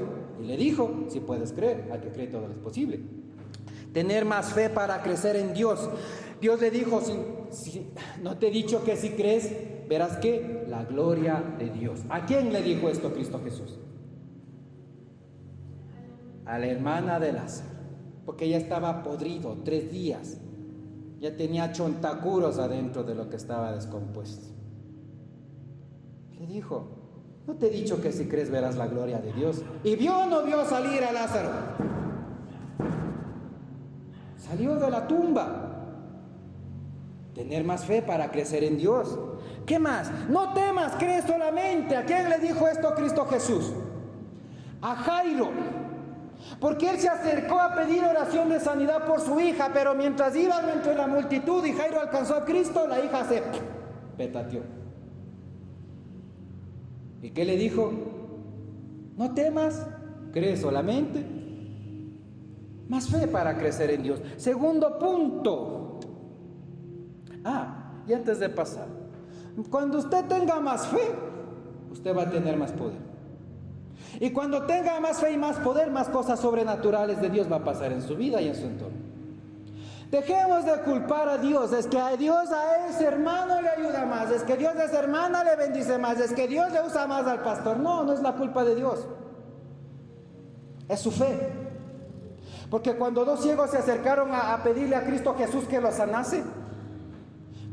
Y le dijo, si puedes creer, al que cree todo es posible. Tener más fe para crecer en Dios. Dios le dijo, si no te he dicho que si crees, verás que la gloria de Dios. ¿A quién le dijo esto Cristo Jesús? a la hermana de Lázaro, porque ya estaba podrido 3 días, ya tenía chontacuros adentro de lo que estaba descompuesto. Le dijo: ¿no te he dicho que si crees verás la gloria de Dios? ¿Y vio o no vio salir a Lázaro? Salió de la tumba. Tener más fe para crecer en Dios. ¿Qué más? No temas, cree solamente. ¿A quién le dijo esto Cristo Jesús? A Jairo. Porque él se acercó a pedir oración de sanidad por su hija, pero mientras iban entre la multitud y Jairo alcanzó a Cristo, la hija se petateó. ¿Y qué le dijo? No temas, cree solamente. Más fe para crecer en Dios. Segundo punto. Y antes de pasar, cuando usted tenga más fe, usted va a tener más poder. Y cuando tenga más fe y más poder, más cosas sobrenaturales de Dios va a pasar en su vida y en su entorno. Dejemos de culpar a Dios. Es que a Dios a ese hermano le ayuda más, es que Dios a esa hermana le bendice más, es que Dios le usa más al pastor. No, no es la culpa de Dios, es su fe. Porque cuando 2 ciegos se acercaron a pedirle a Cristo Jesús que los sanase,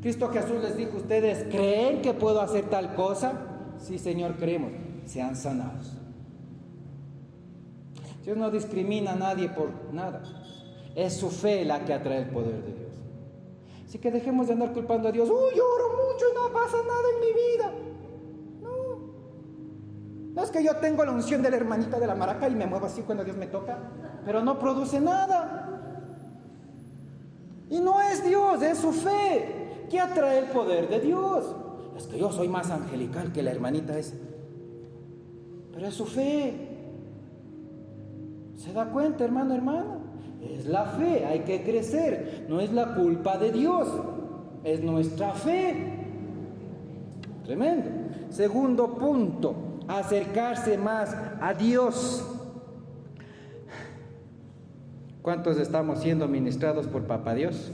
Cristo Jesús les dijo: ¿ustedes creen que puedo hacer tal cosa? Sí, Señor, creemos. Sean sanados. Dios no discrimina a nadie por nada. Es su fe la que atrae el poder de Dios. Así que dejemos de andar culpando a Dios. Uy, yo oro mucho y no pasa nada en mi vida. No es que yo tengo la unción de la hermanita de la maraca y me muevo así cuando Dios me toca, pero no produce nada. Y no es Dios, es su fe que atrae el poder de Dios. Es que yo soy más angelical que la hermanita esa. Pero es su fe. ¿Se da cuenta, hermano, hermana? Es la fe, hay que crecer. No es la culpa de Dios, es nuestra fe. Tremendo. Segundo punto, acercarse más a Dios. ¿Cuántos estamos siendo ministrados por Papá Dios?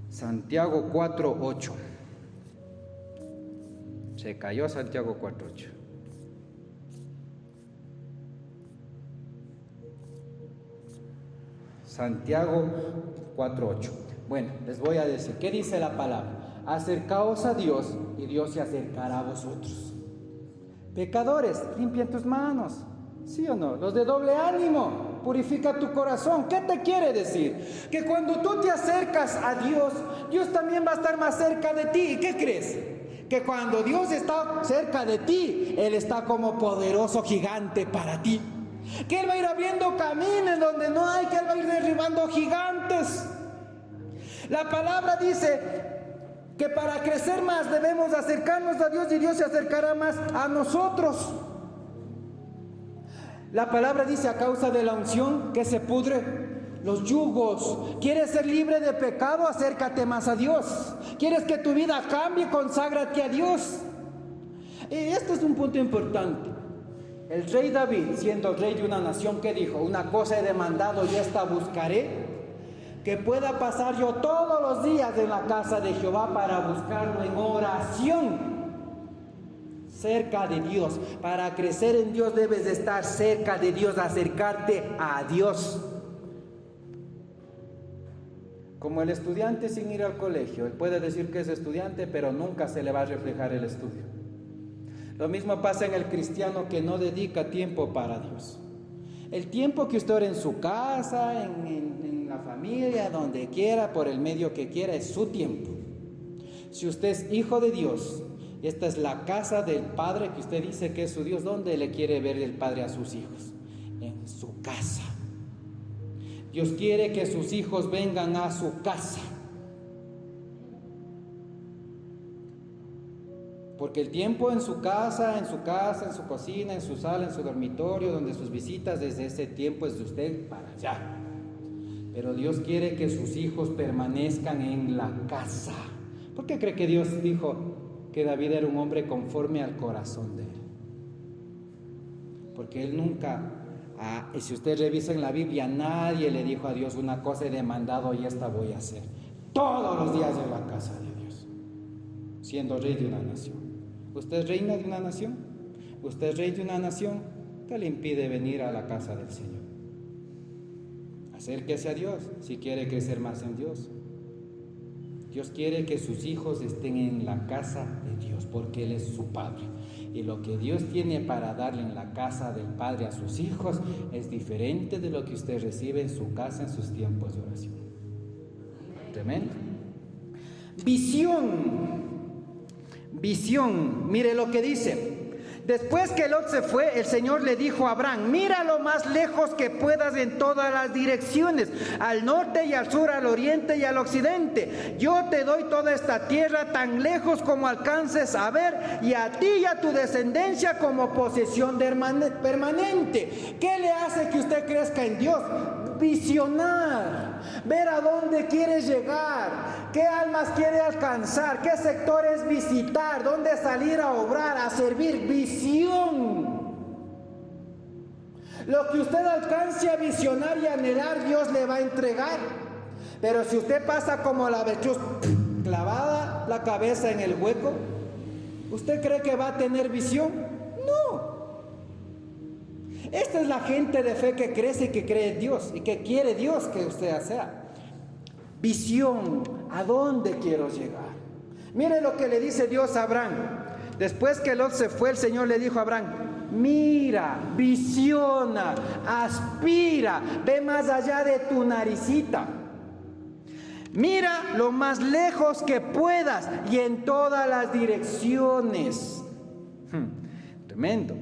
Santiago 4:8. Se cayó Santiago 4:8. Santiago 4:8. Bueno, les voy a decir, ¿qué dice la palabra? Acercaos a Dios y Dios se acercará a vosotros. Pecadores, limpien tus manos. ¿Sí o no? Los de doble ánimo, purifica tu corazón. ¿Qué te quiere decir? Que cuando tú te acercas a Dios, Dios también va a estar más cerca de ti. ¿Y qué crees? Que cuando Dios está cerca de ti, Él está como poderoso gigante para ti. Que Él va a ir abriendo caminos donde no hay, que Él va a ir derribando gigantes. La palabra dice que para crecer más debemos acercarnos a Dios y Dios se acercará más a nosotros. La palabra dice: a causa de la unción que se pudre los yugos. ¿Quieres ser libre de pecado? Acércate más a Dios. ¿Quieres que tu vida cambie? Conságrate a Dios. Y este es un punto importante. El rey David, siendo rey de una nación, ¿qué dijo? Una cosa he demandado y esta buscaré, que pueda pasar yo todos los días en la casa de Jehová para buscarlo en oración. Cerca de Dios. Para crecer en Dios debes de estar cerca de Dios, acercarte a Dios. Como el estudiante sin ir al colegio, él puede decir que es estudiante, pero nunca se le va a reflejar el estudio. Lo mismo pasa en el cristiano que no dedica tiempo para Dios. El tiempo que usted ora en su casa, en la familia, donde quiera, por el medio que quiera, es su tiempo. Si usted es hijo de Dios, esta es la casa del Padre que usted dice que es su Dios. ¿Dónde le quiere ver el Padre a sus hijos? En su casa. Dios quiere que sus hijos vengan a su casa. Porque el tiempo en su casa, en su cocina, en su sala, en su dormitorio, donde sus visitas, desde ese tiempo es de usted para allá. Pero Dios quiere que sus hijos permanezcan en la casa. ¿Por qué cree que Dios dijo que David era un hombre conforme al corazón de él? Porque él nunca, si usted revisa en la Biblia, nadie le dijo a Dios: una cosa he demandado y esta voy a hacer. Todos los días en la casa de Dios, siendo rey de una nación. ¿Usted es reina de una nación? ¿Usted es rey de una nación? ¿Qué le impide venir a la casa del Señor? Acérquese a Dios si quiere crecer más en Dios. Dios quiere que sus hijos estén en la casa de Dios porque Él es su Padre. Y lo que Dios tiene para darle en la casa del Padre a sus hijos es diferente de lo que usted recibe en su casa en sus tiempos de oración. Tremendo. Visión. Mire lo que dice. Después que Lot se fue, el Señor le dijo a Abraham: mira lo más lejos que puedas en todas las direcciones, al norte y al sur, al oriente y al occidente. Yo te doy toda esta tierra tan lejos como alcances a ver, y a ti y a tu descendencia como posesión permanente. ¿Qué le hace que usted crezca en Dios? Visionar, ver a dónde quiere llegar, qué almas quiere alcanzar, qué sectores visitar, dónde salir a obrar, a servir. Visión. Lo que usted alcance a visionar y anhelar, Dios le va a entregar. Pero si usted pasa como la avestruz, clavada la cabeza en el hueco, ¿usted cree que va a tener visión? No. Esta es la gente de fe que crece y que cree en Dios y que quiere Dios que usted sea. Visión, ¿a dónde quiero llegar? Mire lo que le dice Dios a Abraham. Después que Lot se fue, el Señor le dijo a Abraham: mira, visiona, aspira, ve más allá de tu naricita. Mira lo más lejos que puedas y en todas las direcciones. Tremendo.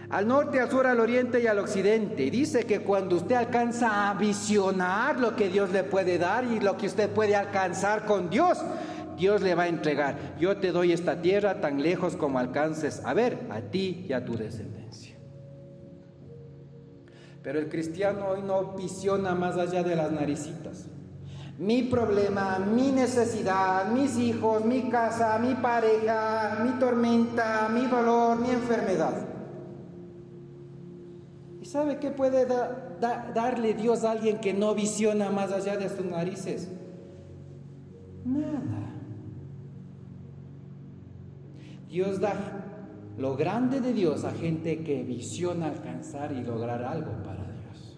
Al norte, al sur, al oriente y al occidente. Y dice que cuando usted alcanza a visionar lo que Dios le puede dar y lo que usted puede alcanzar con Dios, Dios le va a entregar. Yo te doy esta tierra tan lejos como alcances a ver, a ti y a tu descendencia. Pero el cristiano hoy no visiona más allá de las naricitas. Mi problema, mi necesidad, mis hijos, mi casa, mi pareja, mi tormenta, mi dolor, mi enfermedad. ¿Y sabe qué puede darle Dios a alguien que no visiona más allá de sus narices? Nada. Dios da lo grande de Dios a gente que visiona alcanzar y lograr algo para Dios.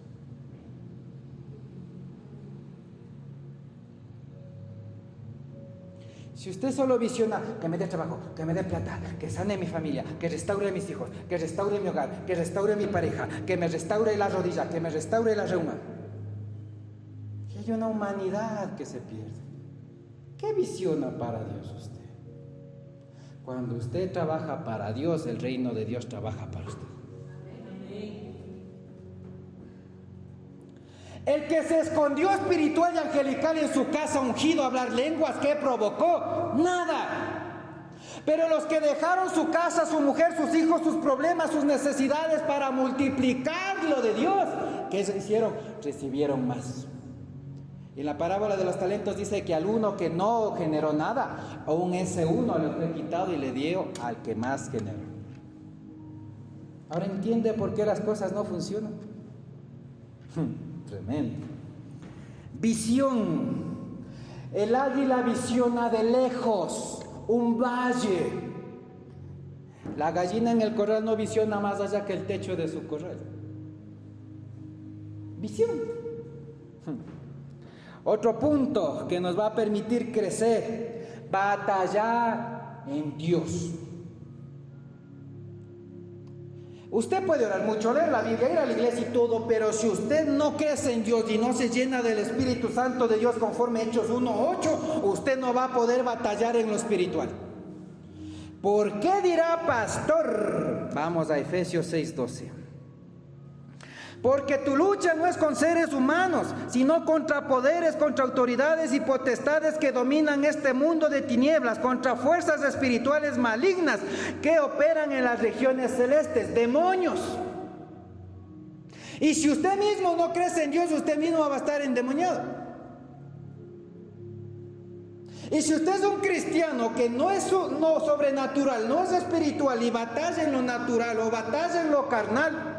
Si usted solo visiona que me dé trabajo, que me dé plata, que sane mi familia, que restaure a mis hijos, que restaure mi hogar, que restaure mi pareja, que me restaure la rodilla, que me restaure la reuma, y hay una humanidad que se pierde. ¿Qué visiona para Dios usted? Cuando usted trabaja para Dios, el reino de Dios trabaja para usted. El que se escondió espiritual y angelical en su casa ungido a hablar lenguas, ¿qué provocó? Nada. Pero los que dejaron su casa, su mujer, sus hijos, sus problemas, sus necesidades para multiplicar lo de Dios, ¿qué hicieron? Recibieron más. Y en la parábola de los talentos dice que al uno que no generó nada, aún ese uno le fue quitado y le dio al que más generó. Ahora entiende por qué las cosas no funcionan. Tremendo. Visión. El águila visiona de lejos un valle. La gallina en el corral no visiona más allá que el techo de su corral. Visión. Otro punto que nos va a permitir crecer: batallar en Dios. Usted puede orar mucho, leer la Biblia, ir a la iglesia y todo, pero si usted no crece en Dios y no se llena del Espíritu Santo de Dios conforme Hechos 1:8, usted no va a poder batallar en lo espiritual. ¿Por qué dirá pastor? Vamos a Efesios 6:12. Porque tu lucha no es con seres humanos, sino contra poderes, contra autoridades y potestades que dominan este mundo de tinieblas, contra fuerzas espirituales malignas que operan en las regiones celestes, demonios. Y si usted mismo no crece en Dios, usted mismo va a estar endemoniado. Y si usted es un cristiano que no es sobrenatural, no es espiritual y batalla en lo natural o batalla en lo carnal,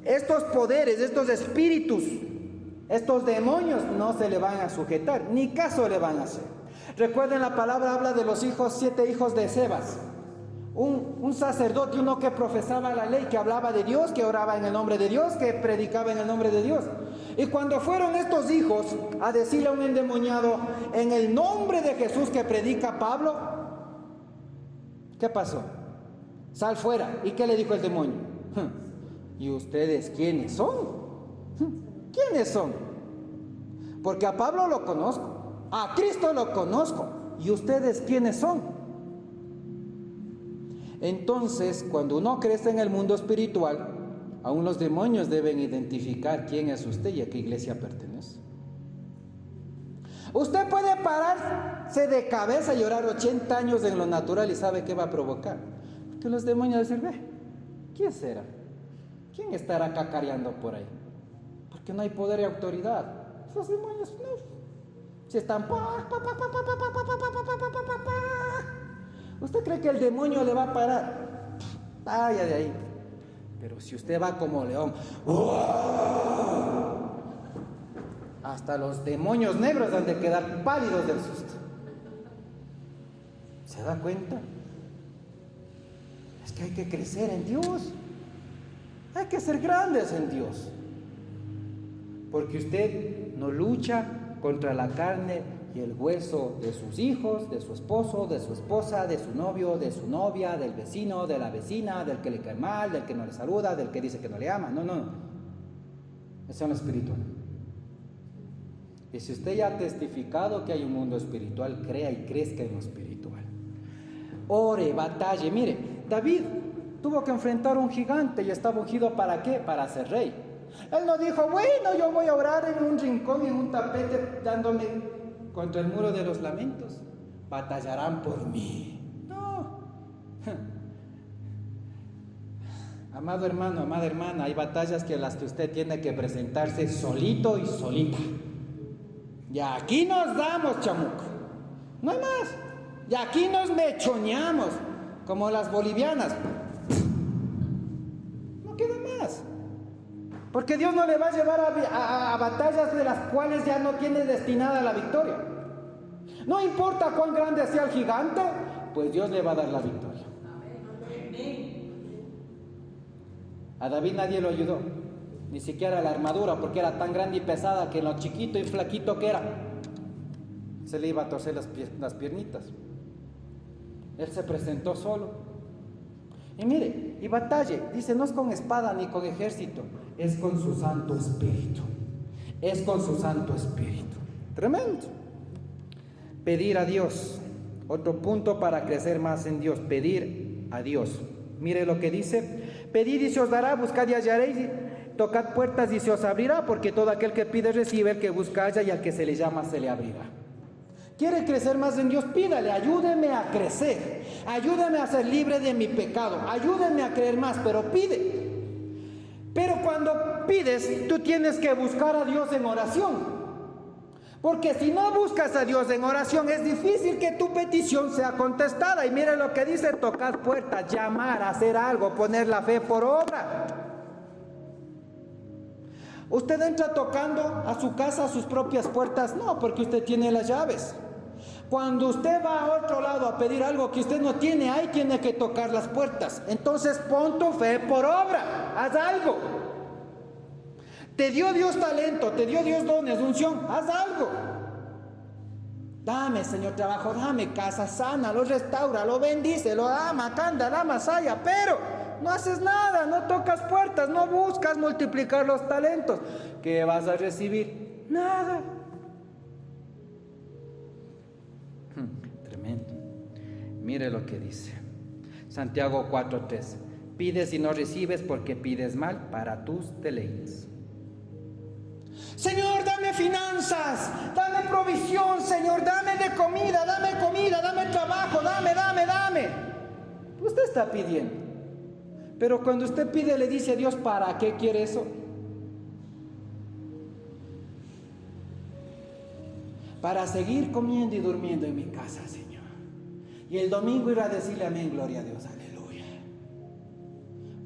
estos poderes, estos espíritus, estos demonios no se le van a sujetar, ni caso le van a hacer. Recuerden, la palabra habla de los 7 hijos de Sebas. un sacerdote, uno que profesaba la ley, que hablaba de Dios, que oraba en el nombre de Dios, que predicaba en el nombre de Dios. Y cuando fueron estos hijos a decirle a un endemoniado, en el nombre de Jesús que predica Pablo, ¿qué pasó? Sal fuera. ¿Y qué le dijo el demonio? ¿Y ustedes quiénes son? ¿Quiénes son? Porque a Pablo lo conozco, a Cristo lo conozco. ¿Y ustedes quiénes son? Entonces, cuando uno crece en el mundo espiritual, aún los demonios deben identificar quién es usted y a qué iglesia pertenece. Usted puede pararse de cabeza y llorar 80 años en lo natural y sabe qué va a provocar. Porque los demonios dicen, ve, ¿quién será? ¿Quién estará cacareando por ahí? Porque no hay poder y autoridad. Esos demonios no. Si están... ¿Usted cree que el demonio le va a parar? Vaya de ahí. Pero si usted va como león, hasta los demonios negros han de quedar pálidos del susto. ¿Se da cuenta? Es que hay que crecer en Dios. Hay que ser grandes en Dios. Porque usted no lucha contra la carne y el hueso de sus hijos, de su esposo, de su esposa, de su novio, de su novia, del vecino, de la vecina, del que le cae mal, del que no le saluda, del que dice que no le ama. No. Eso es lo espiritual. Y si usted ya ha testificado que hay un mundo espiritual, crea y crezca en lo espiritual. Ore, batalle. Mire, David tuvo que enfrentar a un gigante y estaba ungido ¿para qué? Para ser rey. Él no dijo, bueno, yo voy a orar en un rincón, en un tapete, dándome contra el muro de los lamentos. Batallarán por mí. No. Amado hermano, amada hermana, hay batallas que las que usted tiene que presentarse solito y solita. Y aquí nos damos, chamuco. No hay más. Y aquí nos mechoneamos, como las bolivianas. No queda más. Porque Dios no le va a llevar a batallas de las cuales ya no tiene destinada la victoria. No importa cuán grande sea el gigante, pues Dios le va a dar la victoria. A David nadie lo ayudó, ni siquiera la armadura, porque era tan grande y pesada que en lo chiquito y flaquito que era, se le iba a torcer las piernitas. Él se presentó solo. Y mire, y batalle, dice, no es con espada ni con ejército, es con su Santo Espíritu. Es con su Santo Espíritu. Tremendo. Pedir a Dios. Otro punto para crecer más en Dios, pedir a Dios. Mire lo que dice, pedid y se os dará, buscad y hallaréis, tocad puertas y se os abrirá, porque todo aquel que pide recibe, el que busca halla y al que se le llama se le abrirá. ¿Quiere crecer más en Dios? Pídale, ayúdeme a crecer, ayúdame a ser libre de mi pecado, ayúdeme a creer más, pero pide. Pero cuando pides, tú tienes que buscar a Dios en oración, porque si no buscas a Dios en oración, es difícil que tu petición sea contestada. Y mire lo que dice, tocar puertas, llamar, hacer algo, poner la fe por obra. ¿Usted entra tocando a su casa, a sus propias puertas? No, porque usted tiene las llaves. Cuando usted va a otro lado a pedir algo que usted no tiene, ahí tiene que tocar las puertas. Entonces pon tu fe por obra, haz algo. Te dio Dios talento, te dio Dios dones, unción, haz algo. Dame, Señor, trabajo, dame casa, sana, lo restaura, lo bendice, lo ama, canta, la masaya, pero no haces nada, no tocas puertas, no buscas multiplicar los talentos. ¿Qué vas a recibir? Nada. Tremendo. Mire lo que dice Santiago 4:3. Pides y no recibes porque pides mal para tus deleites. Señor, dame finanzas, dame provisión, Señor, dame comida, dame trabajo, dame. Usted está pidiendo. Pero cuando usted pide, le dice a Dios, ¿para qué quiere eso? Para seguir comiendo y durmiendo en mi casa, Señor. Y el domingo ir a decirle amén, gloria a Dios, aleluya.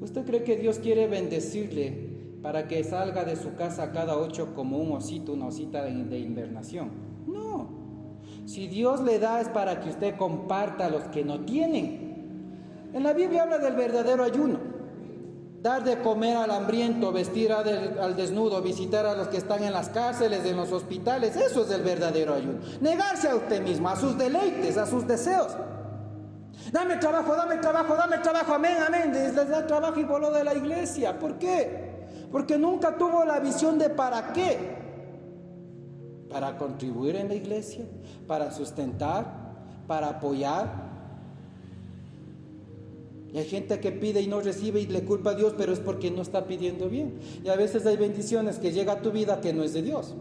¿Usted cree que Dios quiere bendecirle para que salga de su casa cada 8 como un osito, una osita de invernación? No. Si Dios le da es para que usted comparta a los que no tienen. En la Biblia habla del verdadero ayuno. Dar de comer al hambriento, vestir al desnudo, visitar a los que están en las cárceles, en los hospitales. Eso es el verdadero ayuno. Negarse a usted mismo, a sus deleites, a sus deseos. Dame trabajo, dame trabajo, dame trabajo. Amén, amén. Les da trabajo y voló de la iglesia. ¿Por qué? Porque nunca tuvo la visión de para qué. Para contribuir en la iglesia, para sustentar, para apoyar. Y hay gente que pide y no recibe y le culpa a Dios, pero es porque no está pidiendo bien. Y a veces hay bendiciones que llega a tu vida que no es de Dios.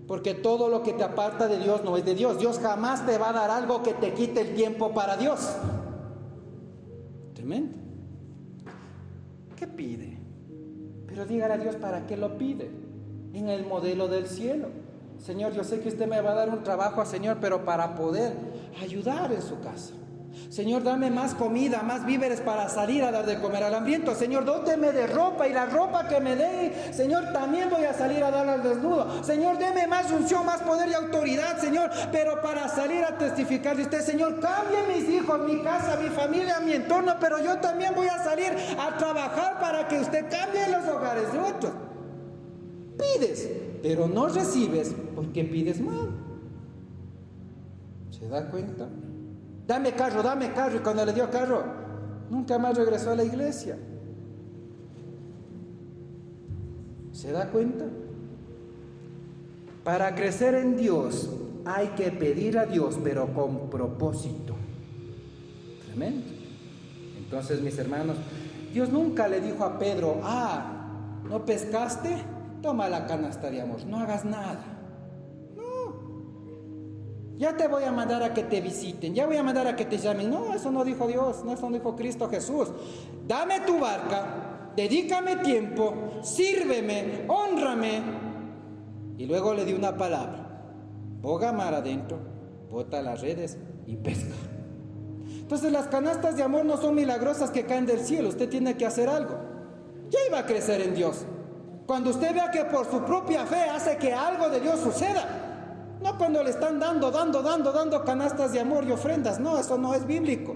Porque todo lo que te aparta de Dios no es de Dios. Dios jamás te va a dar algo que te quite el tiempo para Dios. Tremendo. ¿Qué pide? Pero dígale a Dios para qué lo pide. En el modelo del cielo. Señor, yo sé que usted me va a dar un trabajo, Señor, pero para poder ayudar en su casa. Señor, dame más comida, más víveres para salir a dar de comer al hambriento. Señor, dóteme de ropa y la ropa que me dé, Señor, también voy a salir a dar al desnudo. Señor, deme más unción, más poder y autoridad, Señor, pero para salir a testificar de usted. Señor, cambie mis hijos, mi casa, mi familia, mi entorno, pero yo también voy a salir a trabajar para que usted cambie los hogares de otros. Pides, pero no recibes porque pides mal. ¿Se da cuenta? Dame carro, y cuando le dio carro, nunca más regresó a la iglesia. ¿Se da cuenta? Para crecer en Dios hay que pedir a Dios, pero con propósito. Tremendo. Entonces, mis hermanos, Dios nunca le dijo a Pedro, ¿no pescaste? Toma la canasta de amor, no hagas nada. Ya te voy a mandar a que te visiten, ya voy a mandar a que te llamen. No, eso no dijo Dios, no, eso no dijo Cristo Jesús. Dame tu barca, dedícame tiempo, sírveme, hónrame. Y luego le di una palabra. Boga mar adentro, bota las redes y pesca. Entonces las canastas de amor no son milagrosas que caen del cielo, usted tiene que hacer algo. Ya iba a crecer en Dios. Cuando usted vea que por su propia fe hace que algo de Dios suceda. No cuando le están dando canastas de amor y ofrendas. No, eso no es bíblico.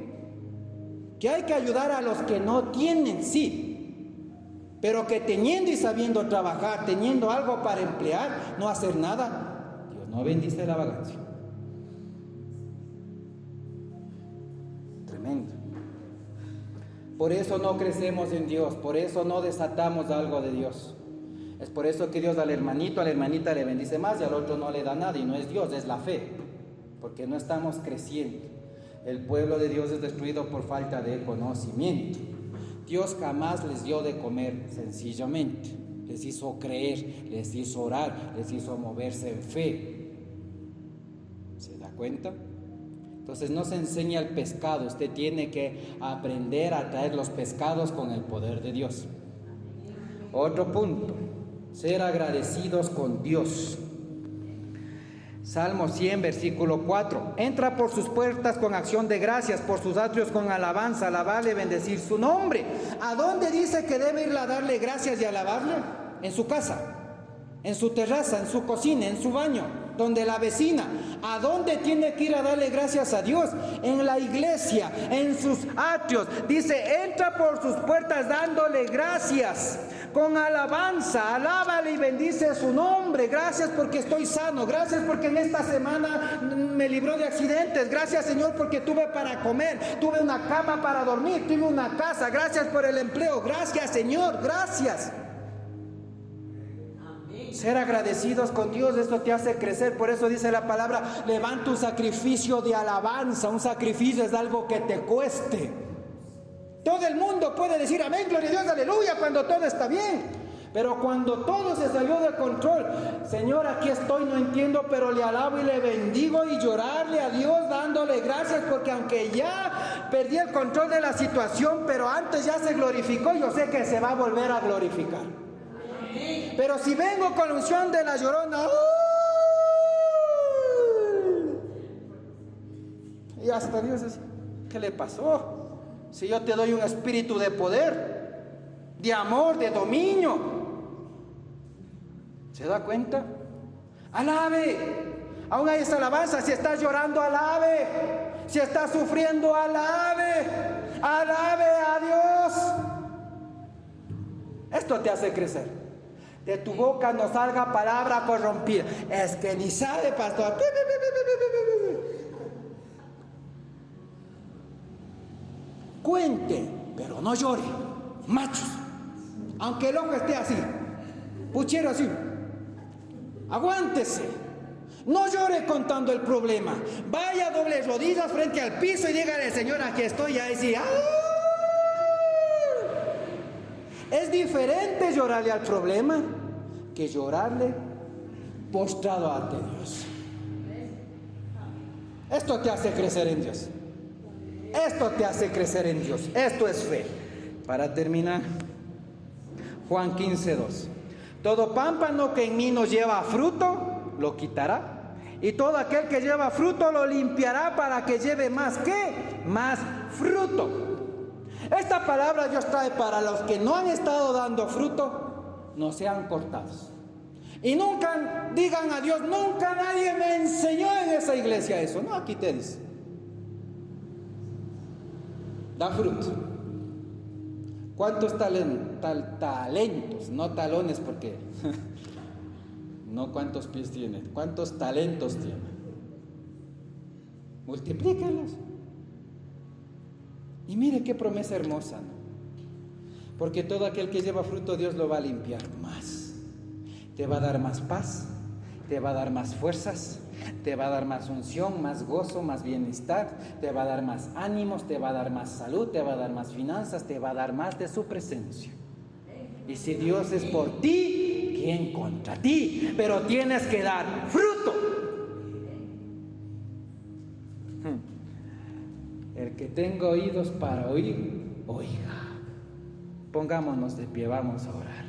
Que hay que ayudar a los que no tienen, sí. Pero que teniendo y sabiendo trabajar, teniendo algo para emplear, no hacer nada, Dios no bendice la vagancia. Tremendo. Por eso no crecemos en Dios, por eso no desatamos algo de Dios. Es por eso que Dios al hermanito, a la hermanita le bendice más y al otro no le da nada, y no es Dios, es la fe, porque no estamos creciendo. El pueblo de Dios es destruido por falta de conocimiento. Dios jamás les dio de comer sencillamente, les hizo creer, les hizo orar, les hizo moverse en fe. ¿Se da cuenta? Entonces no se enseña el pescado, usted tiene que aprender a traer los pescados con el poder de Dios. Otro punto. Ser agradecidos con Dios. Salmo 100, versículo 4. Entra por sus puertas con acción de gracias, por sus atrios con alabanza, alabarle, bendecir su nombre. ¿A dónde dice que debe ir a darle gracias y alabarle? En su casa, en su terraza, en su cocina, en su baño, donde la vecina. ¿A dónde tiene que ir a darle gracias a Dios? En la iglesia, en sus atrios. Dice, entra por sus puertas dándole gracias. Con alabanza, alábale y bendice su nombre. Gracias porque estoy sano, gracias porque en esta semana me libró de accidentes, gracias Señor porque tuve para comer, tuve una cama para dormir, tuve una casa, gracias por el empleo, gracias Señor, gracias. Ser agradecidos con Dios, esto te hace crecer. Por eso dice la palabra, levanta un sacrificio de alabanza. Un sacrificio es algo que te cueste. Todo el mundo puede decir amén, gloria a Dios, aleluya, cuando todo está bien. Pero cuando todo se salió de control, Señor, aquí estoy, no entiendo, pero le alabo y le bendigo, y llorarle a Dios dándole gracias, porque aunque ya perdí el control de la situación, pero antes ya se glorificó, yo sé que se va a volver a glorificar. Pero si vengo con la unción de la llorona, y hasta Dios dice, ¿qué le pasó? Si yo te doy un espíritu de poder, de amor, de dominio. ¿Se da cuenta? Alabe, Aún hay esa alabanza. Si estás llorando, alabe. Si estás sufriendo, alabe. Alabe a Dios. Esto te hace crecer. De tu boca no salga palabra corrompida. Es que ni sabe, pastor. Cuente, pero no llore. Machos. Aunque el ojo esté así, puchero así. Aguántese. No llore contando el problema. Vaya, doble rodillas frente al piso y dígale al Señor, aquí estoy. Y ahí sí. ¡Ah! Es diferente llorarle al problema que llorarle postrado ante Dios. Esto te hace crecer en Dios. Esto te hace crecer en Dios. Esto es fe. Para terminar, Juan 15:2. Todo pámpano que en mí no lleva fruto, lo quitará. Y todo aquel que lleva fruto, lo limpiará para que lleve más, ¿qué? Más fruto. Esta palabra Dios trae para los que no han estado dando fruto, no sean cortados. Y nunca digan a Dios, nunca nadie me enseñó en esa iglesia eso. No, aquí te dice. Da fruto. ¿Cuántos talentos? No talones porque no cuántos pies tiene. ¿Cuántos talentos tiene? Multiplícalos. Y mire qué promesa hermosa, ¿no? Porque todo aquel que lleva fruto, Dios lo va a limpiar más. Te va a dar más paz, te va a dar más fuerzas, te va a dar más unción, más gozo, más bienestar, te va a dar más ánimos, te va a dar más salud, te va a dar más finanzas, te va a dar más de su presencia. Y si Dios es por ti, ¿quién contra ti? Pero tienes que dar fruto. El que tenga oídos para oír, oiga. Pongámonos de pie, vamos a orar.